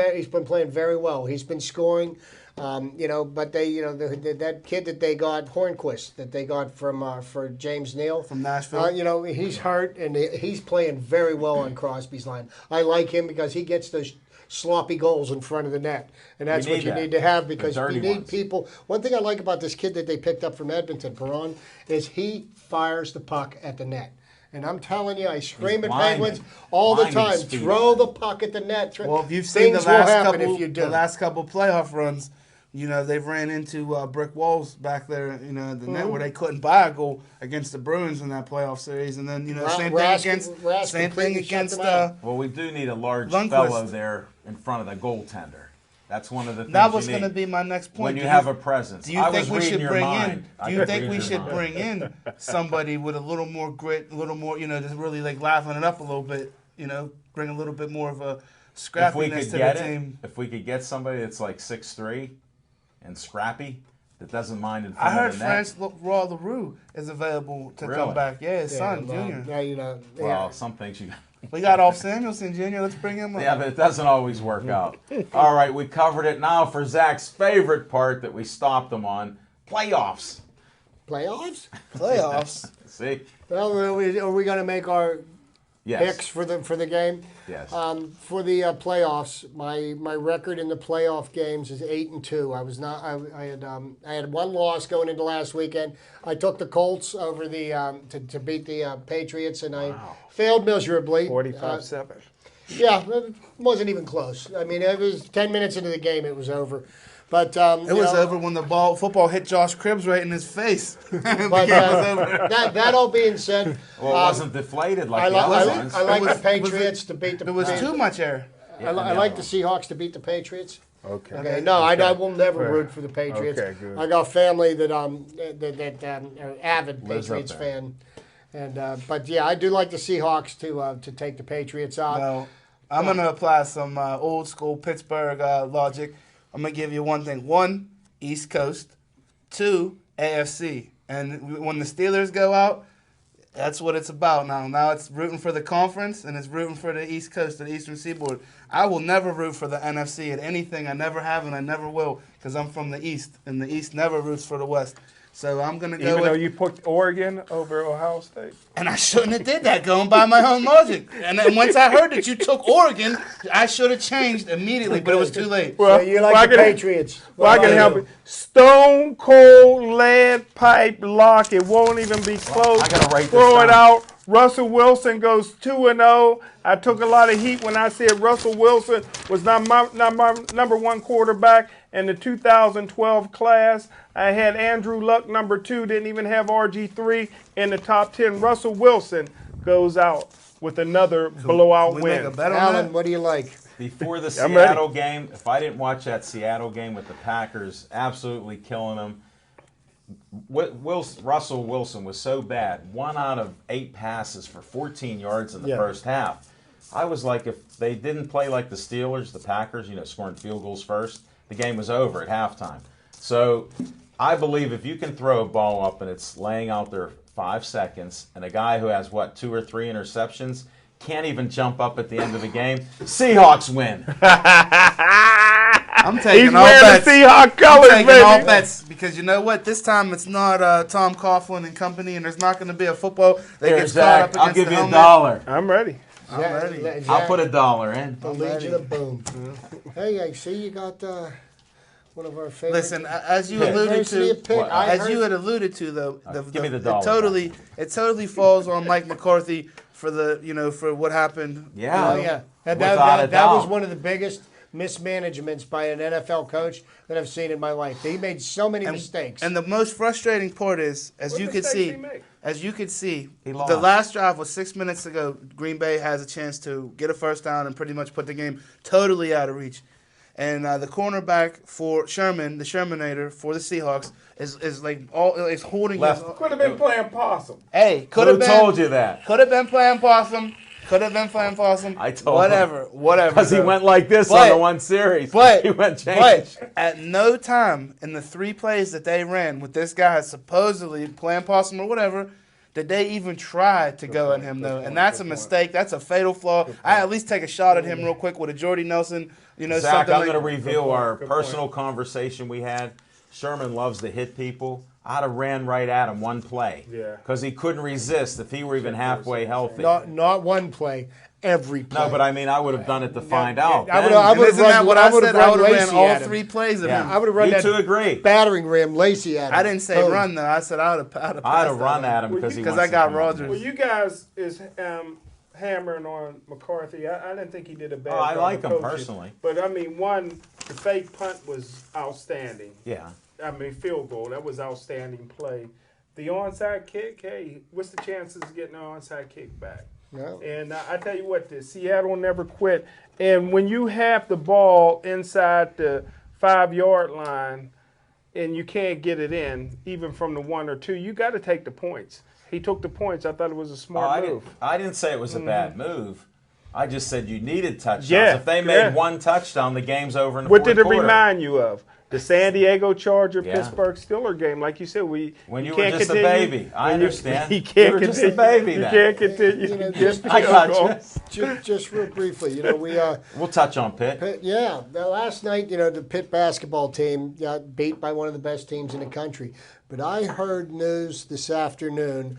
[SPEAKER 2] playing very well. He's been scoring. But they, that kid that they got, Hornquist, that they got for James Neal
[SPEAKER 3] From Nashville.
[SPEAKER 2] he's hurt and he's playing very well on Crosby's line. I like him because he gets those sloppy goals in front of the net, and that's what you
[SPEAKER 1] that.
[SPEAKER 2] need to have,
[SPEAKER 1] The
[SPEAKER 2] because you
[SPEAKER 1] dirty
[SPEAKER 2] need
[SPEAKER 1] ones.
[SPEAKER 2] people. One thing I like about this kid that they picked up from Edmonton, Perron, is he fires the puck at the net. And I'm telling you, I scream at
[SPEAKER 1] blinding.
[SPEAKER 2] Penguins all the
[SPEAKER 1] Blinding
[SPEAKER 2] time.
[SPEAKER 1] speed.
[SPEAKER 2] Throw the puck at the net.
[SPEAKER 3] Well, if you've seen
[SPEAKER 2] Things will happen if you do.
[SPEAKER 3] the last couple playoff runs, they've ran into brick walls back there, at the net where they couldn't buy a goal against the Bruins in that playoff series. And then, same thing
[SPEAKER 2] completely
[SPEAKER 3] against
[SPEAKER 2] shut them out.
[SPEAKER 1] Well, we do need a large
[SPEAKER 3] Lundqvist.
[SPEAKER 1] fellow there in front of the goaltender. That's one of the things
[SPEAKER 3] That was
[SPEAKER 1] you
[SPEAKER 3] going to
[SPEAKER 1] need.
[SPEAKER 3] be my next point.
[SPEAKER 1] When you
[SPEAKER 3] Do
[SPEAKER 1] have a presence.
[SPEAKER 3] Do you
[SPEAKER 1] I
[SPEAKER 3] think
[SPEAKER 1] was
[SPEAKER 3] we
[SPEAKER 1] reading
[SPEAKER 3] should
[SPEAKER 1] your
[SPEAKER 3] bring
[SPEAKER 1] mind.
[SPEAKER 3] in?
[SPEAKER 1] I
[SPEAKER 3] Do you
[SPEAKER 1] could
[SPEAKER 3] think
[SPEAKER 1] read
[SPEAKER 3] we
[SPEAKER 1] your
[SPEAKER 3] should
[SPEAKER 1] mind.
[SPEAKER 3] bring in somebody with a little more grit, a little more, just really like liven it up a little bit, bring a little bit more of a
[SPEAKER 1] If we
[SPEAKER 3] scrappiness
[SPEAKER 1] could
[SPEAKER 3] to the
[SPEAKER 1] get it,
[SPEAKER 3] team?
[SPEAKER 1] if we could get somebody that's like 6'3" and scrappy, that doesn't mind in
[SPEAKER 3] I
[SPEAKER 1] front
[SPEAKER 3] heard
[SPEAKER 1] of the net.
[SPEAKER 3] France Raw LaRue is available to
[SPEAKER 1] Really?
[SPEAKER 3] come back. Yeah, his son,
[SPEAKER 2] well,
[SPEAKER 3] Junior.
[SPEAKER 2] yeah,
[SPEAKER 1] Well, some things you.
[SPEAKER 3] We got off Samuelson, Junior. Let's bring him up.
[SPEAKER 1] Yeah, but it doesn't always work out. All right, we covered it. Now for Zach's favorite part that we stopped him on: playoffs.
[SPEAKER 2] playoffs.
[SPEAKER 3] Playoffs.
[SPEAKER 1] See?
[SPEAKER 2] Well, are we going to make our
[SPEAKER 1] Yes.
[SPEAKER 2] picks for the game?
[SPEAKER 1] Yes.
[SPEAKER 2] For the playoffs, my record in the playoff games is 8-2. I was not. I had one loss going into last weekend. I took the Colts over the to beat the Patriots, and I failed miserably.
[SPEAKER 4] 45-7.
[SPEAKER 2] Yeah, it wasn't even close. I mean, it was 10 minutes into the game, it was over. But
[SPEAKER 3] It was over when the football hit Josh Cribbs right in his face.
[SPEAKER 2] But
[SPEAKER 3] over.
[SPEAKER 2] that all being said,
[SPEAKER 1] Well, it wasn't deflated like
[SPEAKER 2] I
[SPEAKER 1] the other
[SPEAKER 2] like
[SPEAKER 1] ones.
[SPEAKER 2] I like
[SPEAKER 3] Was
[SPEAKER 2] the
[SPEAKER 3] it- was
[SPEAKER 2] Patriots to beat the.
[SPEAKER 3] There was too much air.
[SPEAKER 2] I like the Seahawks to beat the Patriots.
[SPEAKER 4] Okay.
[SPEAKER 2] Okay, no, I will never root for the Patriots.
[SPEAKER 4] Okay, good.
[SPEAKER 2] I got family that are avid
[SPEAKER 1] Lives up
[SPEAKER 2] Patriots
[SPEAKER 1] there.
[SPEAKER 2] fan, and but yeah, I do like the Seahawks to take the Patriots out.
[SPEAKER 3] No, I'm going to apply some old school Pittsburgh logic. I'm going to give you one thing. 1, East Coast. 2, AFC. And when the Steelers go out, that's what it's about now. Now it's rooting for the conference, and it's rooting for the East Coast, the Eastern Seaboard. I will never root for the NFC at anything. I never have, and I never will, because I'm from the East, and the East never roots for the West. So I'm going to go
[SPEAKER 4] Even though
[SPEAKER 3] with,
[SPEAKER 4] you picked Oregon over Ohio State.
[SPEAKER 3] and I shouldn't have did that, going by my own logic. And then once I heard that you took Oregon, I should have changed immediately, but it was too late.
[SPEAKER 2] So you like
[SPEAKER 4] I
[SPEAKER 2] the
[SPEAKER 4] can-
[SPEAKER 2] Patriots?
[SPEAKER 4] Well, I
[SPEAKER 2] What
[SPEAKER 4] can
[SPEAKER 2] about
[SPEAKER 4] help
[SPEAKER 2] you?
[SPEAKER 4] it. Stone cold lead pipe lock. It won't even be close.
[SPEAKER 1] I gotta write this
[SPEAKER 4] Throw it
[SPEAKER 1] down.
[SPEAKER 4] out. Russell Wilson goes 2-0. I took a lot of heat when I said Russell Wilson was not my number one quarterback in the 2012 class. I had Andrew Luck number 2. Didn't even have RG3 in the top 10. Russell Wilson goes out with another blowout
[SPEAKER 3] We make
[SPEAKER 4] win.
[SPEAKER 3] a bet on
[SPEAKER 2] Alan,
[SPEAKER 3] that?
[SPEAKER 2] what do you like?
[SPEAKER 1] Before the
[SPEAKER 4] I'm ready.
[SPEAKER 1] Seattle game, if I didn't watch that Seattle game with the Packers absolutely killing them, Russell Wilson was so bad. 1 out of 8 passes for 14 yards in the first half. I was like, if they didn't play like the Steelers, the Packers, scoring field goals first, the game was over at halftime. So I believe if you can throw a ball up and it's laying out there 5 seconds, and a guy who has, 2 or 3 interceptions, can't even jump up at the end of the game, Seahawks win.
[SPEAKER 3] I'm taking
[SPEAKER 4] He's
[SPEAKER 3] all
[SPEAKER 4] wearing
[SPEAKER 3] bets.
[SPEAKER 4] the Seahawks colors,
[SPEAKER 3] Taking
[SPEAKER 4] baby.
[SPEAKER 3] all bets because you know what? This time it's not Tom Coughlin and company, and there's not going to be a football that
[SPEAKER 1] Here,
[SPEAKER 3] gets
[SPEAKER 1] Zach,
[SPEAKER 3] caught up
[SPEAKER 1] I'll
[SPEAKER 3] against
[SPEAKER 1] give
[SPEAKER 3] the
[SPEAKER 1] you
[SPEAKER 3] helmet.
[SPEAKER 1] $1.
[SPEAKER 4] I'm ready.
[SPEAKER 3] I'm ready.
[SPEAKER 1] I'll put $1 in.
[SPEAKER 2] The Legion of Boom. Hey, I see you got One of our favorite.
[SPEAKER 3] Listen, as you
[SPEAKER 1] Pitt.
[SPEAKER 3] alluded
[SPEAKER 2] University
[SPEAKER 3] to,
[SPEAKER 2] of Pitt.
[SPEAKER 1] What?
[SPEAKER 2] I
[SPEAKER 3] as
[SPEAKER 2] heard-
[SPEAKER 3] you had alluded to, though,
[SPEAKER 1] give me the dollar
[SPEAKER 3] it totally falls on Mike McCarthy for for what happened.
[SPEAKER 1] Yeah.
[SPEAKER 2] Oh yeah, that
[SPEAKER 1] Without a
[SPEAKER 2] that was
[SPEAKER 1] doubt.
[SPEAKER 2] one of the biggest mismanagements by an NFL coach that I've seen in my life. He made so many mistakes.
[SPEAKER 3] And the most frustrating part is, as
[SPEAKER 4] What
[SPEAKER 3] you could
[SPEAKER 4] mistakes
[SPEAKER 3] see,
[SPEAKER 4] he make?
[SPEAKER 1] He
[SPEAKER 3] the
[SPEAKER 1] lost.
[SPEAKER 3] last drive was 6 minutes ago. Green Bay has a chance to get a first down and pretty much put the game totally out of reach. And the cornerback for Sherman, the Shermanator for the Seahawks, is holding
[SPEAKER 1] Left.
[SPEAKER 3] his.
[SPEAKER 4] Could have been playing possum.
[SPEAKER 3] Hey, could
[SPEAKER 1] Who
[SPEAKER 3] have been.
[SPEAKER 1] told you that?
[SPEAKER 3] Could have been playing possum. Could have been playing possum.
[SPEAKER 1] I told
[SPEAKER 3] whatever.
[SPEAKER 1] Because he
[SPEAKER 3] bro.
[SPEAKER 1] went like this on
[SPEAKER 3] But-
[SPEAKER 1] the one series.
[SPEAKER 3] But,
[SPEAKER 1] he went change.
[SPEAKER 3] but at no time in the 3 plays that they ran with this guy supposedly playing possum or whatever, did they even try to go at him though? And that's a mistake. That's a fatal flaw. I at least take a shot at him real quick with a Jordy Nelson.
[SPEAKER 1] Zach,
[SPEAKER 3] something
[SPEAKER 1] I'm
[SPEAKER 3] like
[SPEAKER 1] going to reveal
[SPEAKER 4] point,
[SPEAKER 1] our
[SPEAKER 4] good
[SPEAKER 1] personal conversation we had. Sherman loves to hit people. I'd have ran right at him one play.
[SPEAKER 4] Yeah.
[SPEAKER 1] Because he couldn't resist if he were even halfway healthy.
[SPEAKER 2] not one play, every play.
[SPEAKER 1] No, but I mean, I would have done it to find out.
[SPEAKER 2] I would
[SPEAKER 1] then.
[SPEAKER 2] have-
[SPEAKER 3] And isn't that what I said? I would have ran
[SPEAKER 2] Lacey
[SPEAKER 3] all
[SPEAKER 2] at him.
[SPEAKER 3] 3 plays at
[SPEAKER 1] Yeah.
[SPEAKER 3] him.
[SPEAKER 2] I would have run
[SPEAKER 1] You
[SPEAKER 2] that
[SPEAKER 1] two agree.
[SPEAKER 2] battering ram Lacey at him.
[SPEAKER 3] I didn't say
[SPEAKER 2] Boom.
[SPEAKER 3] run though. I said I would have.
[SPEAKER 1] I'd have run at him
[SPEAKER 4] Well,
[SPEAKER 1] because he
[SPEAKER 3] because
[SPEAKER 1] wants
[SPEAKER 3] I got
[SPEAKER 1] to come up.
[SPEAKER 3] Rogers.
[SPEAKER 4] Well, you guys is hammering on McCarthy. I didn't think he did a bad
[SPEAKER 1] Oh,
[SPEAKER 4] job.
[SPEAKER 1] I like
[SPEAKER 4] of
[SPEAKER 1] him
[SPEAKER 4] coaching.
[SPEAKER 1] personally.
[SPEAKER 4] But I mean, the fake punt was outstanding.
[SPEAKER 1] Yeah.
[SPEAKER 4] I mean, field goal, that was outstanding play. The onside kick, hey, what's the chances of getting an onside kick back?
[SPEAKER 2] No.
[SPEAKER 4] And I tell you what, the Seattle never quit. And when you have the ball inside the 5-yard line and you can't get it in, even from the 1 or 2, you got to take the points. He took the points. I thought it was a
[SPEAKER 1] Oh,
[SPEAKER 4] smart move.
[SPEAKER 1] I didn't say it was a bad move. I just said you needed touchdowns.
[SPEAKER 4] Yeah,
[SPEAKER 1] If they made
[SPEAKER 4] yeah.
[SPEAKER 1] one touchdown, the game's over in the
[SPEAKER 4] What
[SPEAKER 1] fourth
[SPEAKER 4] did it
[SPEAKER 1] quarter.
[SPEAKER 4] remind you of? The San Diego Charger
[SPEAKER 1] Yeah.
[SPEAKER 4] Pittsburgh Steeler game, like you said,
[SPEAKER 1] When you were
[SPEAKER 4] can't
[SPEAKER 1] just a
[SPEAKER 4] continue-
[SPEAKER 1] baby. I
[SPEAKER 4] when you-
[SPEAKER 1] understand.
[SPEAKER 4] You can't
[SPEAKER 1] You were just a
[SPEAKER 4] continue-
[SPEAKER 1] baby
[SPEAKER 4] You
[SPEAKER 1] then.
[SPEAKER 4] can't continue.
[SPEAKER 2] You know,
[SPEAKER 4] to
[SPEAKER 2] just-
[SPEAKER 4] get
[SPEAKER 1] I got
[SPEAKER 4] field
[SPEAKER 1] you.
[SPEAKER 4] goals.
[SPEAKER 2] Just real briefly, we
[SPEAKER 1] We'll touch on Pitt.
[SPEAKER 2] Pitt, yeah, the last night, the Pitt basketball team got beat by one of the best teams in the country. But I heard news this afternoon.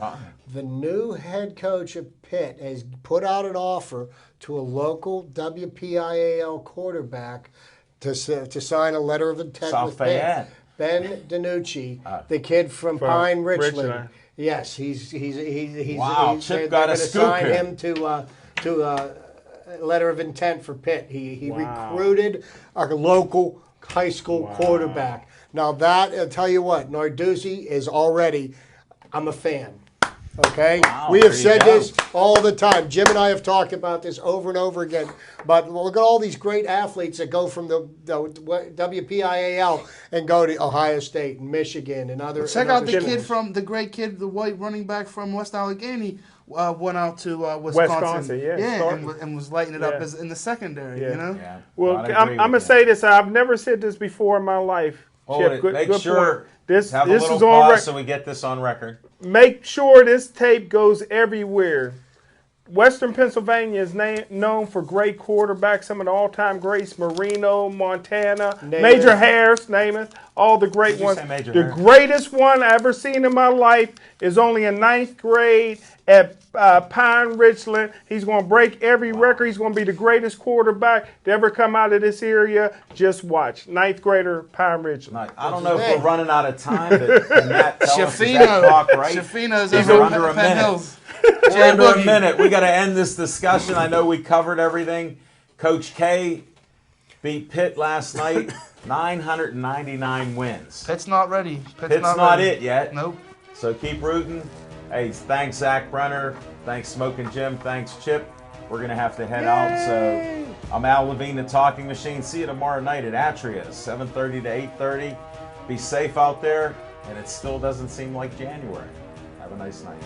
[SPEAKER 2] The new head coach of Pitt has put out an offer to a local WPIAL quarterback to sign a letter of intent
[SPEAKER 1] South
[SPEAKER 2] with
[SPEAKER 1] Fayette.
[SPEAKER 2] Pitt. Ben DiNucci, the kid from Pine Richland.
[SPEAKER 4] Richland.
[SPEAKER 2] Yes, he's
[SPEAKER 1] Wow, Chip
[SPEAKER 2] they're
[SPEAKER 1] got a
[SPEAKER 2] gonna
[SPEAKER 1] scoop
[SPEAKER 2] sign
[SPEAKER 1] here.
[SPEAKER 2] him to a letter of intent for Pitt. He recruited a local high school quarterback. Now that, I'll tell you what, Narduzzi is already, I'm a fan. Okay?
[SPEAKER 1] Wow,
[SPEAKER 2] We have
[SPEAKER 1] there you
[SPEAKER 2] said
[SPEAKER 1] go.
[SPEAKER 2] this all the time. Jim and I have talked about this over and over again. But look at all these great athletes that go from the WPIAL and go to Ohio State and Michigan and other.
[SPEAKER 3] Check
[SPEAKER 2] and
[SPEAKER 3] out
[SPEAKER 2] other
[SPEAKER 3] the
[SPEAKER 2] schools.
[SPEAKER 3] the great kid, the white running back from West Allegheny, went out to Wisconsin.
[SPEAKER 4] Wisconsin, yeah, starting.
[SPEAKER 3] and was lighting it up
[SPEAKER 4] Yeah.
[SPEAKER 3] as in the secondary.
[SPEAKER 4] Yeah.
[SPEAKER 3] You know,
[SPEAKER 1] Yeah.
[SPEAKER 4] Well,
[SPEAKER 1] I'd
[SPEAKER 4] I'm
[SPEAKER 1] agree
[SPEAKER 4] going to
[SPEAKER 1] with
[SPEAKER 4] say
[SPEAKER 1] that.
[SPEAKER 4] this. I've never said this before in my life.
[SPEAKER 1] Hold
[SPEAKER 4] Chip,
[SPEAKER 1] it.
[SPEAKER 4] good,
[SPEAKER 1] Make
[SPEAKER 4] good
[SPEAKER 1] sure.
[SPEAKER 4] point. This
[SPEAKER 1] Have a
[SPEAKER 4] is
[SPEAKER 1] little
[SPEAKER 4] on
[SPEAKER 1] pause
[SPEAKER 4] record.
[SPEAKER 1] so we get this on record.
[SPEAKER 4] Make sure this tape goes everywhere. Western Pennsylvania is known for great quarterbacks, some of the all-time greats, Marino, Montana,
[SPEAKER 2] Namath.
[SPEAKER 4] Major Harris, Namath, all the great
[SPEAKER 1] Did you
[SPEAKER 4] ones.
[SPEAKER 1] say Major
[SPEAKER 4] The
[SPEAKER 1] Harris?
[SPEAKER 4] greatest one I ever seen in my life is only in 9th grade at Pine Richland. He's going to break every record. He's going to be the greatest quarterback to ever come out of this area. Just watch. 9th grader, Pine Richland.
[SPEAKER 1] I don't know if
[SPEAKER 2] Hey.
[SPEAKER 1] we're running out of time, but Matt, tell us, is that
[SPEAKER 3] Shafino,
[SPEAKER 1] clock right?
[SPEAKER 3] Shafino's
[SPEAKER 1] He's
[SPEAKER 3] over
[SPEAKER 1] under a
[SPEAKER 3] Penn
[SPEAKER 1] minute.
[SPEAKER 3] Hills.
[SPEAKER 1] We're under a minute. We got to end this discussion. I know we covered everything. Coach K beat Pitt last night, 999 wins.
[SPEAKER 3] Pitt's not ready.
[SPEAKER 1] Pitt's not it yet.
[SPEAKER 3] Nope.
[SPEAKER 1] So keep rooting. Hey, thanks Zach Brenner. Thanks Smoking Jim. Thanks Chip. We're going to have to head out. So I'm Al Levine, the Talking Machine. See you tomorrow night at Atria, 7:30 to 8:30. Be safe out there. And it still doesn't seem like January. Have a nice night.